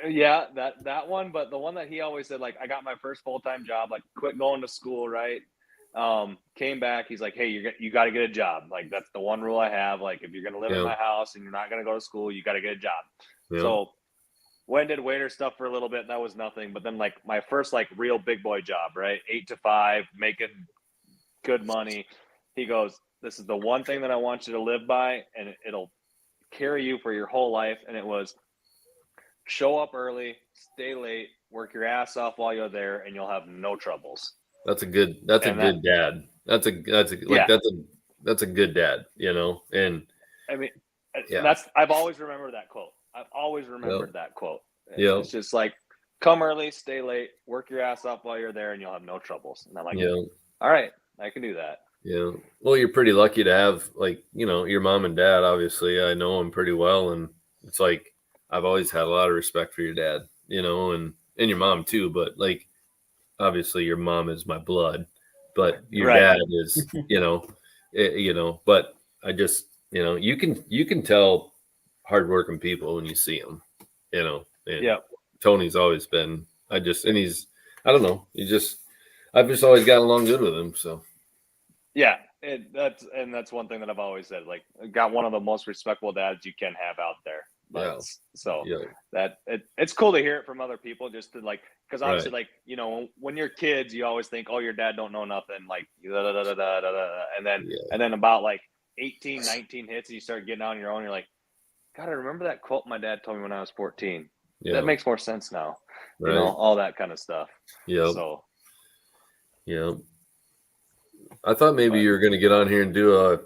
Yeah, that one. But the one that he always said, like, I got my first full-time job, like quit going to school, right? Came back. He's like, hey, you got to get a job. Like, that's the one rule I have. Like, if you're going to live in my house and you're not going to go to school, you got to get a job. Yeah. So went and did waiter stuff for a little bit. That was nothing. But then like my first like real big boy job, right? 8 to 5, making good money. He goes, this is the one thing that I want you to live by, and it'll carry you for your whole life. And it was, show up early, stay late, work your ass off while you're there, and you'll have no troubles. That's a good dad. That's a good dad, And I mean, I've always remembered that quote. That quote. It's just like, come early, stay late, work your ass off while you're there, and you'll have no troubles. And I'm like, all right, I can do that. Yeah. Well, you're pretty lucky to have, like, your mom and dad. Obviously, I know them pretty well, and it's like I've always had a lot of respect for your dad, and your mom too. But like, obviously, your mom is my blood, but your dad is, But I just, you can tell hardworking people when you see them, And Tony's always been. I don't know. I've just always gotten along good with him. So. Yeah, that's one thing that I've always said. Like, got one of the most respectful dads you can have out there. That it's cool to hear it from other people, just to like, because obviously, like, when you're kids, you always think, oh, your dad don't know nothing, like, and then about like 18, 19 hits, and you start getting on your own. You're like, God, I remember that quote my dad told me when I was 14. Yeah. That makes more sense now. Right. All that kind of stuff. Yeah. So. Yeah. I thought maybe you were going to get on here and do a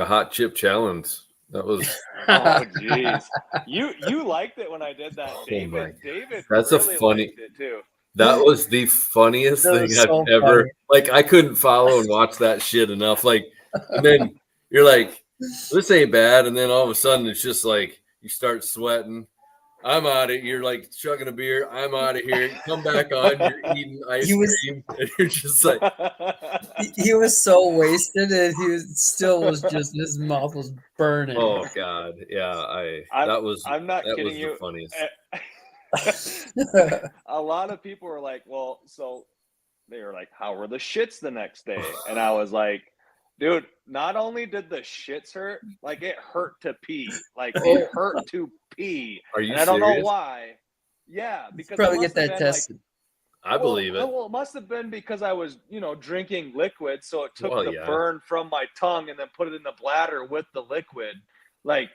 hot chip challenge. That was. Oh, jeez. You liked it when I did that, David. David. That's really a funny. Liked it too. That was the funniest thing I've ever. Funny. Like, I couldn't follow and watch that shit enough. Like, and then you're like, this ain't bad, and then all of a sudden it's just like you start sweating. I'm out of. You're like chugging a beer. I'm out of here. Come back on. You're eating ice cream, and you're just like. He was so wasted, and his mouth was burning. Oh God, yeah. I'm not kidding you. The funniest. A lot of people were like, "Well, so they were like, how were the shits the next day?" And I was like, dude, not only did the shits hurt, like it hurt to pee. Like it hurt to pee. Are you and I serious? Don't know why. Yeah, because probably get that tested. Like, I believe it. Well, it must have been because I was, drinking liquid, so it took the burn from my tongue and then put it in the bladder with the liquid. Like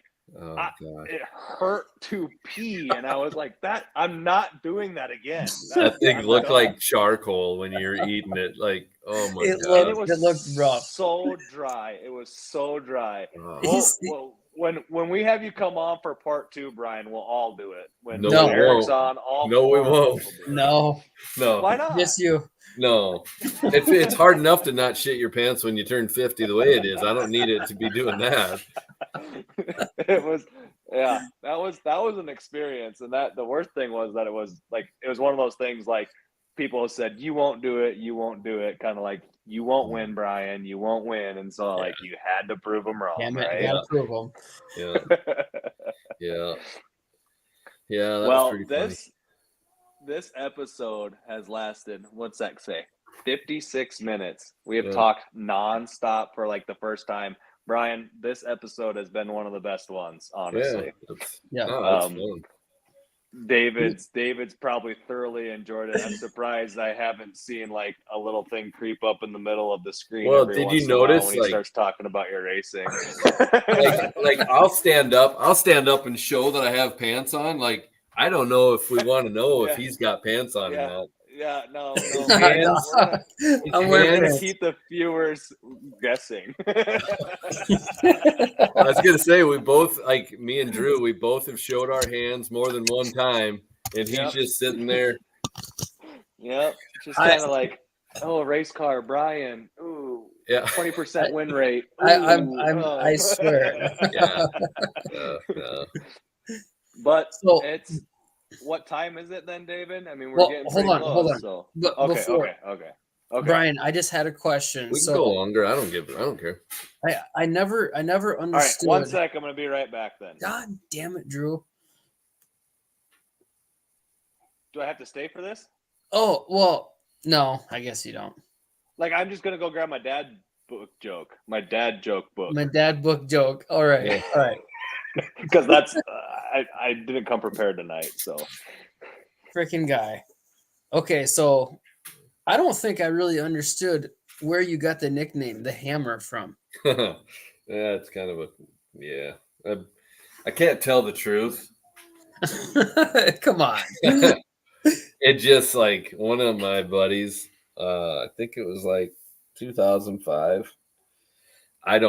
hurt to pee, and I was like, "That I'm not doing that again." That thing I'm looked done. like charcoal when you're eating it. Like, oh my It god. And it was looked rough. so dry. It was so dry. Oh. Well, when we have you come on for part 2, Brian, we'll all do it. When No, we Eric's won't. on, all No, we 4 of us won't. will do it. No, No, Why not? just you. no. It's hard enough to not shit your pants when you turn 50 the way it is. I don't need it to be doing that. It was, yeah, that was an experience. And that the worst thing was that it was one of those things like people said, you won't do it, kind of like, you won't win, Brian, you won't win. And so like you had to prove them wrong. Damn it, right? you gotta prove them. Yeah. Yeah, that was Well, pretty funny. this episode has lasted, what's that say? 56 minutes. We have Yeah. talked nonstop for like the first time. Brian, this episode has been one of the best ones, honestly. Yeah. That's fun. David's probably thoroughly enjoyed it. I'm surprised I haven't seen like a little thing creep up in the middle of the screen. Well, every did once you in a while notice, when he like- starts talking about your racing? like I'll stand up and show that I have pants on. Like, I don't know if we want to know if he's got pants on or not. Yeah, no. Hands. I'm We're wearing gonna pants. keep the viewers guessing. I was gonna say we both, like me and Drew, we both have showed our hands more than one time, and he's Yep. just sitting there. Yep, just kind of like, oh, race car, Brian. Ooh, Yeah, 20% win rate. I swear. yeah. But So- it's what time is it then, David? I mean, we're Well, getting hold pretty on, close. hold on. So But okay, before, okay. Brian, I just had a question. We can So go longer. I don't care. I never All right, understood. one sec. I'm gonna be right back then. God damn it, Drew. Do I have to stay for this? Oh, well, no, I guess you don't. Like, I'm just gonna go grab my dad joke book, My dad book joke. All right. Yeah. All right. because that's I didn't come prepared tonight. So Freaking guy. Okay, so I don't think I really understood where you got the nickname, the Hammer, from. Yeah, it's kind of I can't tell the truth. Come on. It just like one of my buddies, I think it was like 2005. I'm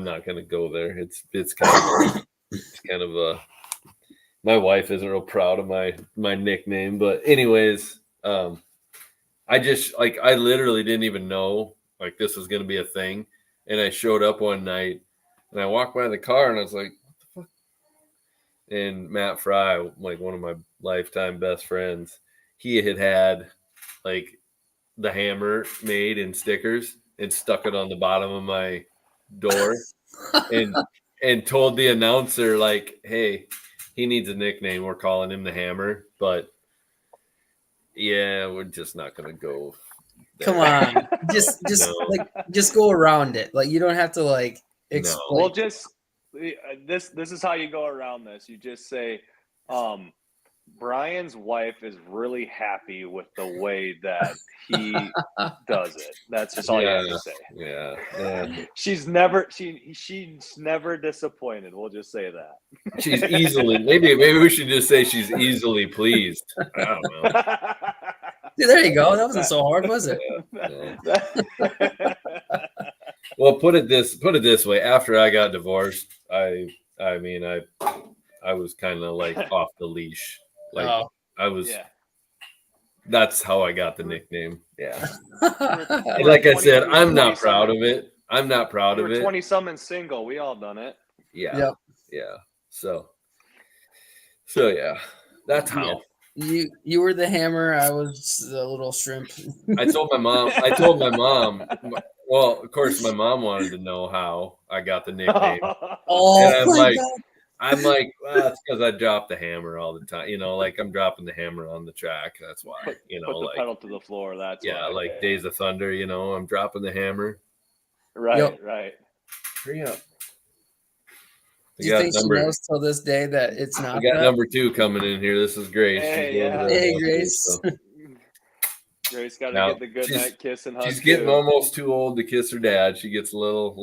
not gonna go there. It's kind of a my wife isn't real proud of my nickname, but anyways, I literally didn't even know like this was gonna be a thing. And I showed up one night and I walked by the car and I was like, what the fuck? And Matt Fry, like one of my lifetime best friends, he had like the Hammer made in stickers and stuck it on the bottom of my door and told the announcer, like, hey, he needs a nickname. We're calling him the Hammer, but yeah, we're just not gonna go there. Come on. Just No. just go around it. Like you don't have to like explain. we'll just this is how you go around this. You just say, Brian's wife is really happy with the way that he does it. That's just all you have to say. Yeah. She's never disappointed. We'll just say that. She's easily maybe we should just say she's easily pleased. I don't know. See, there you go. That wasn't so hard, was it? Well, put it this way. After I got divorced, I was kind of like off the leash. Like Oh. I was. Yeah. That's how I got the nickname. Yeah. Oh. Like I said, I'm not proud of it. I'm not proud You of were it. 20-some and single. We all done it. Yeah. Yep. Yeah. So yeah, that's how. You were the Hammer. I was the little shrimp. I told my mom. Well, of course, my mom wanted to know how I got the nickname. Oh And I'm my like- God. I'm like, well, it's because I drop the hammer all the time. You know, like I'm dropping the hammer on the track. That's why. You know, Put the like pedal to the floor. That's yeah, why. like Days of Thunder. You know, I'm dropping the hammer. Right, Yep. right. Hurry up. Do you think she knows till this day that it's not? We got that? number 2 coming in here. This is Grace. Hey, She's over yeah. there Hey, watching, Grace. so. Grace got to Now, get the good she's- night kiss and hug. She's getting too. almost too old to kiss her dad. She gets a little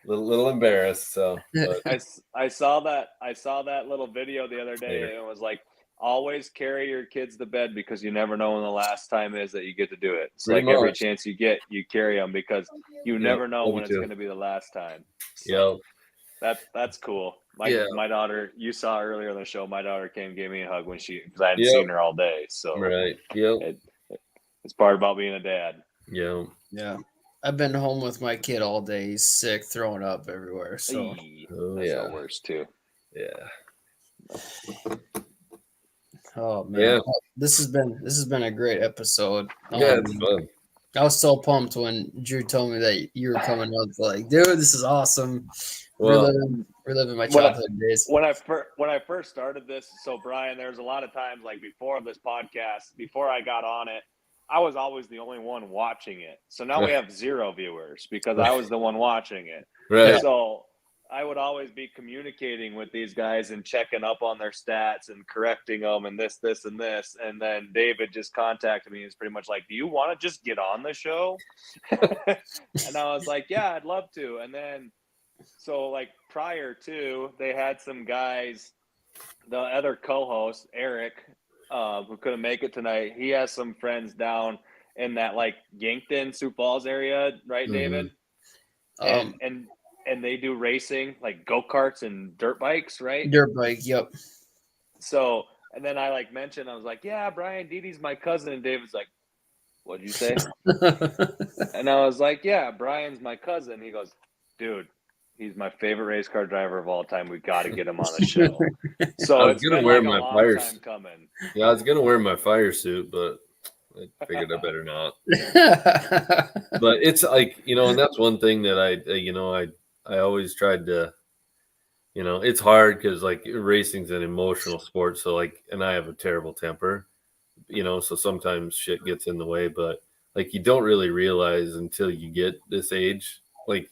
little embarrassed. So, but I saw that little video the other day, and it was like, always carry your kids to bed because you never know when the last time is that you get to do it. So Pretty like every much. chance you get, you carry them because you never know love when you it's too. going to be the last time. So that's cool. My daughter, you saw earlier in the show, my daughter came and gave me a hug because I hadn't Yep. seen her all day. So Right. Yep. it's part about being a dad. Yeah. Yeah. I've been home with my kid all day. He's sick, throwing up everywhere. So Oh, that's yeah. the worst too. Yeah. oh man. Yeah. This has been a great episode. Yeah, it's fun. I was so pumped when Drew told me that you were coming up. Like, dude, this is awesome. Well, Reliving my childhood days. When I first started this, so Brian, there's a lot of times like before this podcast, before I got on it, I was always the only one watching it. So now we have 0 viewers because I was the one watching it. right. So I would always be communicating with these guys and checking up on their stats and correcting them and this, and this. And then David just contacted me. He's pretty much like, do you want to just get on the show? And I was like, yeah, I'd love to. And then, so like prior to, they had some guys, the other co-host, Eric, who couldn't make it tonight. He has some friends down in that like Yankton, Sioux Falls area, right, David? And they do racing, like go-karts and dirt bikes, right? Dirt bike, yep. So, and then I like mentioned, I was like, yeah, Brian Didi's my cousin. And David's like, what'd you say? And I was like, yeah, Brian's my cousin. He goes, dude, he's my favorite race car driver of all time. We got to get him on the show. So it's been like a long time coming. Yeah, I was gonna wear my fire suit, but I figured I better not. But it's like, and that's one thing that I always tried to, it's hard because like racing's an emotional sport. So like, and I have a terrible temper, so sometimes shit gets in the way, but like you don't really realize until you get this age. Like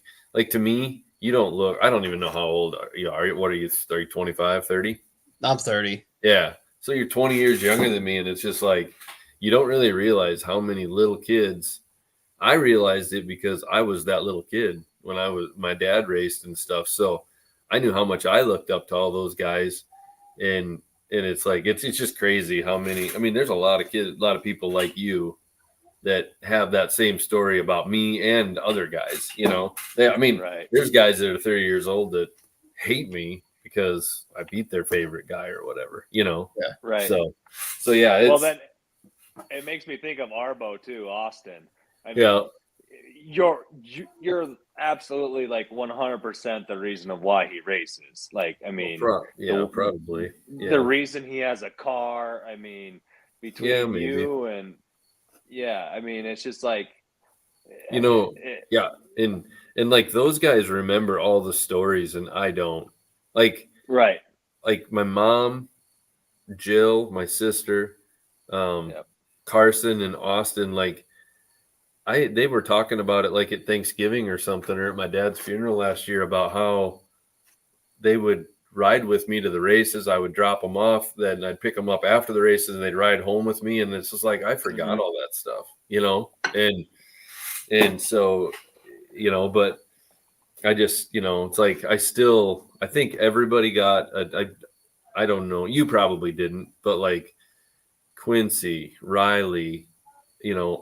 to me, you don't look, I don't even know how old you are. What are you, 25, 30? I'm 30. Yeah. So you're 20 years younger than me. And it's just like, you don't really realize how many little kids. I realized it because I was that little kid when my dad raced and stuff. So I knew how much I looked up to all those guys. And it's like, it's just crazy how many, I mean, there's a lot of people like you that have that same story about me and other guys, Right. There's guys that are 30 years old that hate me because I beat their favorite guy or whatever, Yeah. Right. So yeah. Well, then it makes me think of Arbo too, Austin. I mean, yeah. You're absolutely like 100% the reason of why he races. Like, I mean, probably. Yeah. The reason he has a car, I mean, between you and I mean, it's just like, and like those guys remember all the stories and I don't. Like, right. Like my mom, Jill, my sister, Carson and Austin, like they were talking about it like at Thanksgiving or something, or at my dad's funeral last year, about how they would ride with me to the races. I would drop them off, then I'd pick them up after the races and they'd ride home with me. And it's just like, I forgot all that stuff, and so, but I just, it's like, I think everybody got, I don't know, you probably didn't, but like Quincy, Riley,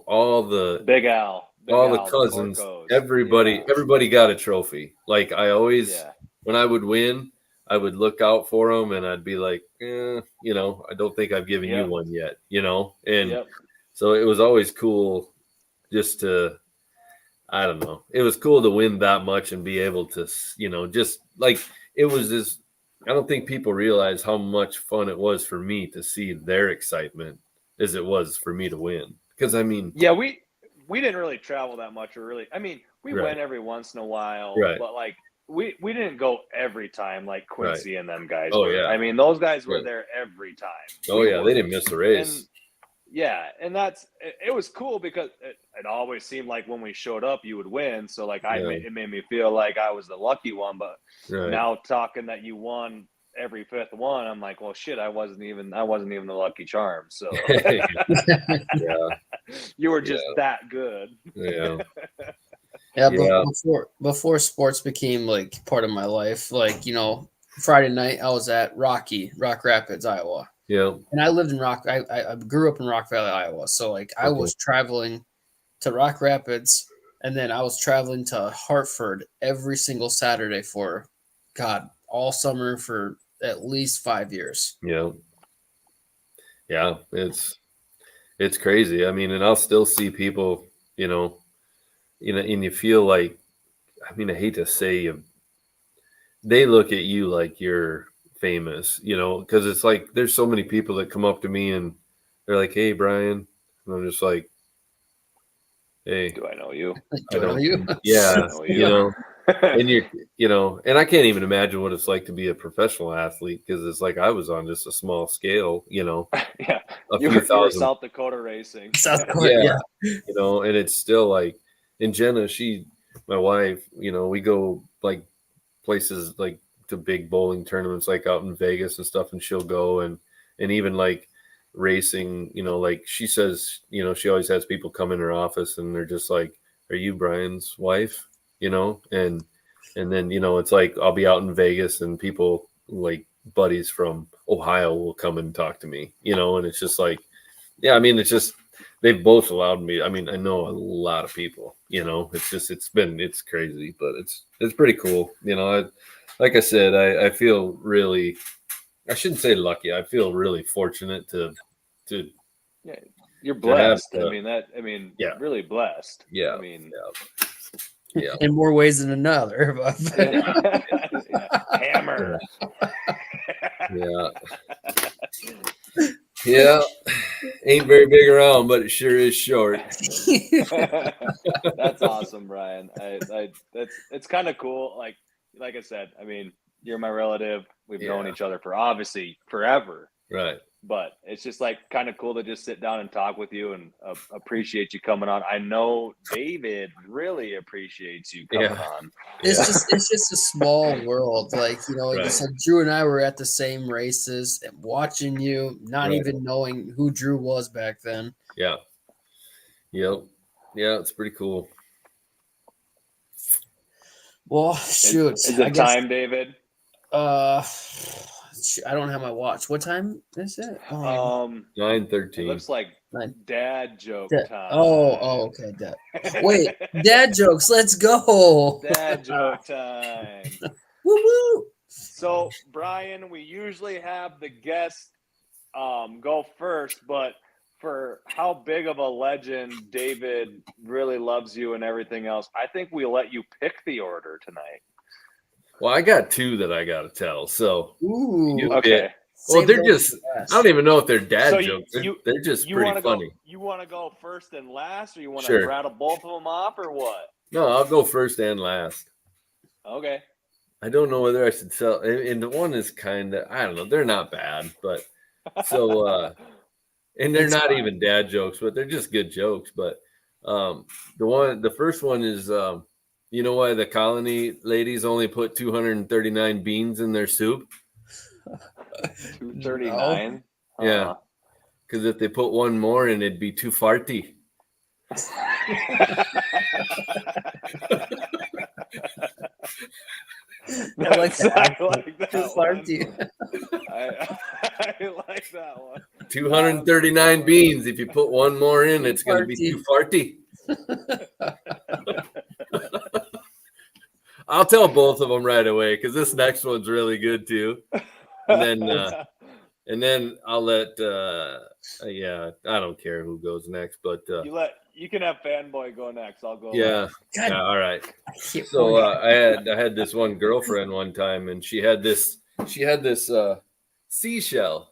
all the Big Al, the cousins, everybody got a trophy. Like I always, when I would win, I would look out for them and I'd be like, I don't think I've given you one yet, and so it was always cool just to, I don't know. It was cool to win that much and be able to, just like it was this. I don't think people realize how much fun it was for me to see their excitement as it was for me to win. Because I mean, we didn't really travel that much, or really. I mean, we went every once in a while, but like we didn't go every time like Quincy and them guys. Yeah. I mean, those guys were there every time. They didn't miss a race. And that's it was cool because it always seemed like when we showed up, you would win. So like it made me feel like I was the lucky one. But now talking that you won every fifth one, I'm like, well, shit, I wasn't even the lucky charm. So yeah, you were just that good. Yeah. Yeah, Yeah. before sports became like part of my life, like Friday night I was at Rock Rapids, Iowa, Yeah. and I lived in I grew up in Rock Valley, Iowa, so like I Okay. was traveling to Rock Rapids, and then I was traveling to Hartford every single Saturday for, God, all summer for at least 5 years. Yeah. Yeah. It's crazy. I mean, and I'll still see people, and you feel like, I mean, I hate to say they look at you like you're famous, because it's like there's so many people that come up to me and they're like, "Hey, Brian," and I'm just like, "Hey, Do I know you? I Do I know don't, you? yeah, know you you. know." And and I can't even imagine what it's like to be a professional athlete because it's like I was on just a small scale, Yeah, a you few were thousand. South Dakota racing. South Dakota, Yeah, yeah. and it's still like, and Jenna, my wife, we go like places like to big bowling tournaments like out in Vegas and stuff, and she'll go and even like racing, like she says, she always has people come in her office and they're just like, "Are you Brian's wife?" And then it's like I'll be out in Vegas and people like buddies from Ohio will come and talk to me, and it's just like, yeah, I mean, it's just they've both allowed me. I mean, I know a lot of people, it's crazy, but it's pretty cool. Like I said, I feel really, I shouldn't say lucky. I feel really fortunate to Yeah, you're have blessed. I mean, yeah, really blessed. yeah, I mean, yeah. In more ways than another. yeah. Hammer. Yeah. Yeah. Ain't very big around, but it sure is short. That's awesome, Brian. It's kind of cool. Like I said, I mean, you're my relative. We've known each other for obviously forever. Right. But it's just like kind of cool to just sit down and talk with you and appreciate you coming on. I know David really appreciates you coming on. It's just a small world. Like like I said, Drew and I were at the same races and watching you, not even knowing who Drew was back then. Yeah. Yep. Yeah, it's pretty cool. Well, shoot. Is it time, David? I don't have my watch. What time is it? 9:13. It looks like dad joke time. Oh, okay. Wait, dad jokes. Let's go. Dad joke time. Woo woo. So, Brian, we usually have the guest go first, but for how big of a legend David really loves you and everything else, I think we let you pick the order tonight. Well, I got two that I got to tell. So, okay. Well, they're just, I don't even know if they're dad jokes. They're just pretty funny. You want to go first and last, or you want to rattle both of them off, or what? No, I'll go first and last. Okay. I don't know whether I should tell. And the one is kind of, I don't know. They're not bad, but so, and they're not even dad jokes, but they're just good jokes. But the first one is, you know why the colony ladies only put 239 beans in their soup? 239? No. Yeah. Because if they put one more in, it'd be too farty. I like that. I like that too farty. I like that one. 239 beans. If you put one more in, it's going to be too farty. I'll tell both of them right away because this next one's really good too. And then I'll let I don't care who goes next, but you can have Fanboy go next. I'll go. Yeah. All right. So I had this one girlfriend one time, and she had this seashell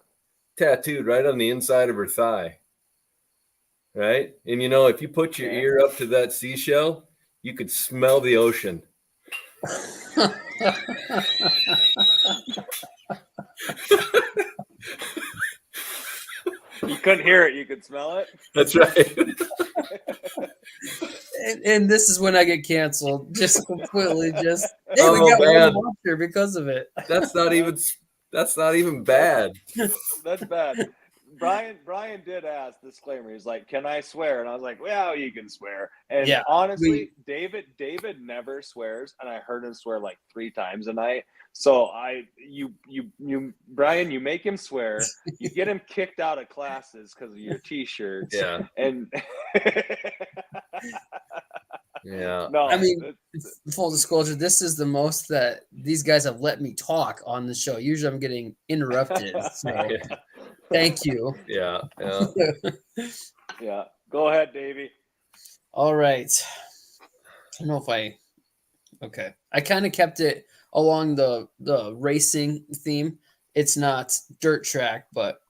tattooed right on the inside of her thigh. Right, and if you put your ear up to that seashell, you could smell the ocean. You couldn't hear it, you could smell it. That's right. and this is when I get canceled. Just completely hey, we got one watcher because of it. That's not even bad. That's bad. Brian did ask, disclaimer. He's like, "Can I swear?" And I was like, "Well, you can swear." And Yeah, honestly, David never swears, and I heard him swear like 3 times a night. So Brian, you make him swear. You get him kicked out of classes because of your t-shirts. Yeah. And Yeah. no, I mean, full disclosure, this is the most that these guys have let me talk on the show. Usually I'm getting interrupted. So thank you. Yeah. Yeah. yeah. Go ahead, Davey. All right. I don't know if okay. I kind of kept it along the racing theme. It's not dirt track, but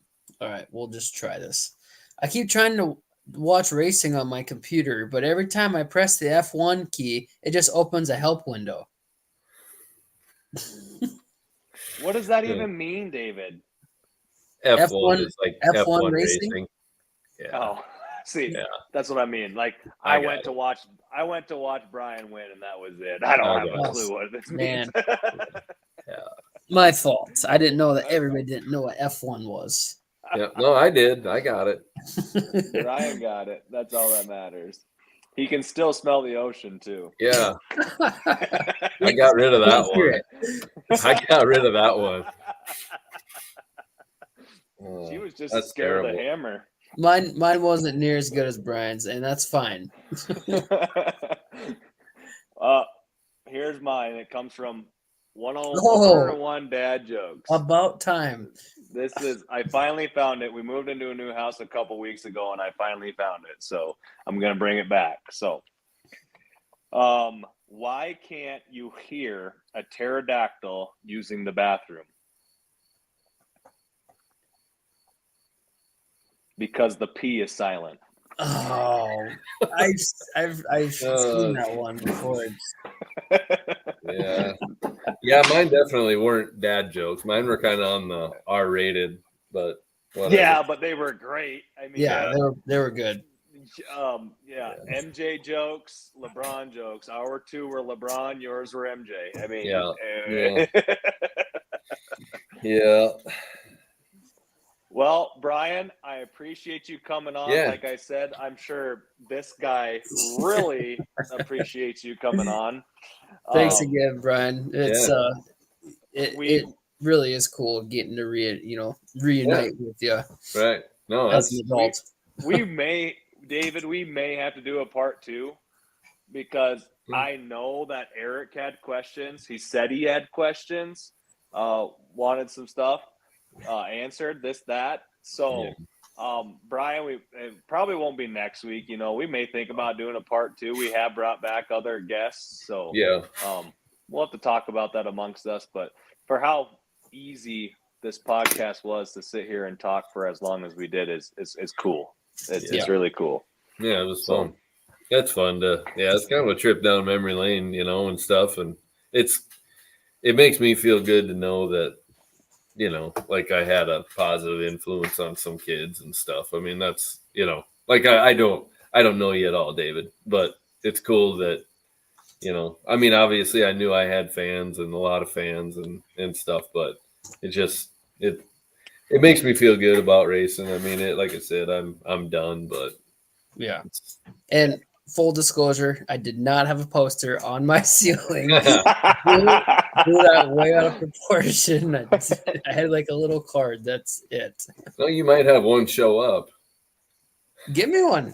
all right, we'll just try this. I keep trying to watch racing on my computer, but every time I press the F1 key, it just opens a help window. What does that even mean, David? F1 is like F1 F1 racing? racing. Yeah. Oh, see, Yeah. that's what I mean. Like I I got went it. to watch Brian win, and that was it. I don't I have got a it. clue what this Man. means. My fault. I didn't know that everybody didn't know what F1 was. Yeah. No, I did. I got it. Brian got it. That's all that matters. He can still smell the ocean too. Yeah. I got rid of that one. I got rid of that one. She was just That's scared of terrible. the hammer. Mine wasn't near as good as Brian's, and that's fine. Here's mine. It comes from 101 Dad Jokes. About time. This is, I finally found it. We moved into a new house a couple weeks ago, and I finally found it. So I'm going to bring it back. So, why can't you hear a pterodactyl using the bathroom? Because the P is silent. Oh, I've seen that one before. Yeah. Yeah, mine definitely weren't dad jokes. Mine were kind of on the R-rated, but whatever. Yeah, but they were great. I mean, Yeah, they were good. MJ jokes, LeBron jokes. Our 2 were LeBron, yours were MJ. I mean, Yeah. Yeah. Well, Brian, I appreciate you coming on. Yeah. Like I said, I'm sure this guy really appreciates you coming on. Thanks again, Brian. It's it really is cool getting to reunite with you. Right. No, As that's an adult. we may have to do a part 2 because I know that Eric had questions. He said he had questions, wanted some stuff answered, this, that. So, Brian, it probably won't be next week. You know, we may think about doing a part 2. We have brought back other guests. So, yeah. We'll have to talk about that amongst us. But for how easy this podcast was to sit here and talk for as long as we did is cool. It's really cool. Yeah, it was fun. That's fun it's kind of a trip down memory lane, and stuff. And it makes me feel good to know that, like I had a positive influence on some kids and stuff. I mean, that's, like I don't know you at all, David, but it's cool that, I mean, obviously I knew I had fans and a lot of fans and stuff, but it makes me feel good about racing. I mean, like I said, I'm done, but yeah. And full disclosure, I did not have a poster on my ceiling. Blew that way out of proportion. I had like a little card. That's it. Well, you might have one show up. Give me one.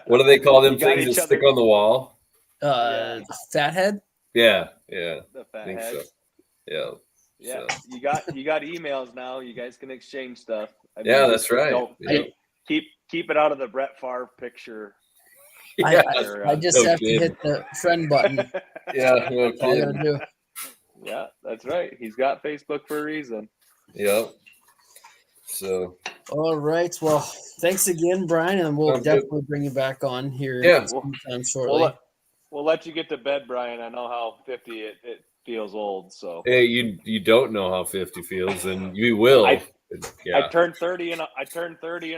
What do they call them things that stick on the wall? Fathead. Yeah. The I think fathead. so. Yeah. Yeah, So. you got emails now. You guys can exchange stuff. That's right. Keep it out of the Brett Favre picture. Yeah. I just have to hit the friend button. Yeah, That's all I gotta do. Yeah, that's right. He's got Facebook for a reason. Yep. So. All right. Well, thanks again, Brian, and we'll definitely bring you back on here sometime shortly. We'll let you get to bed, Brian. I know how 50 it feels old. So. Hey, you don't know how 50 feels, and you will. I turned 30 in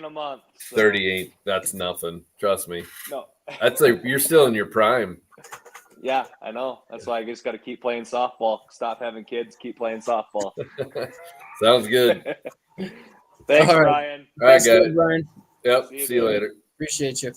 a month. So. 38. That's nothing. Trust me. No. That's like you're still in your prime. Yeah, I know. That's why I just got to keep playing softball. Stop having kids. Keep playing softball. Sounds good. Thanks, All right. Ryan. All right, Thanks again, guys. Brian. Yep. See you, See you dude. later. Appreciate you.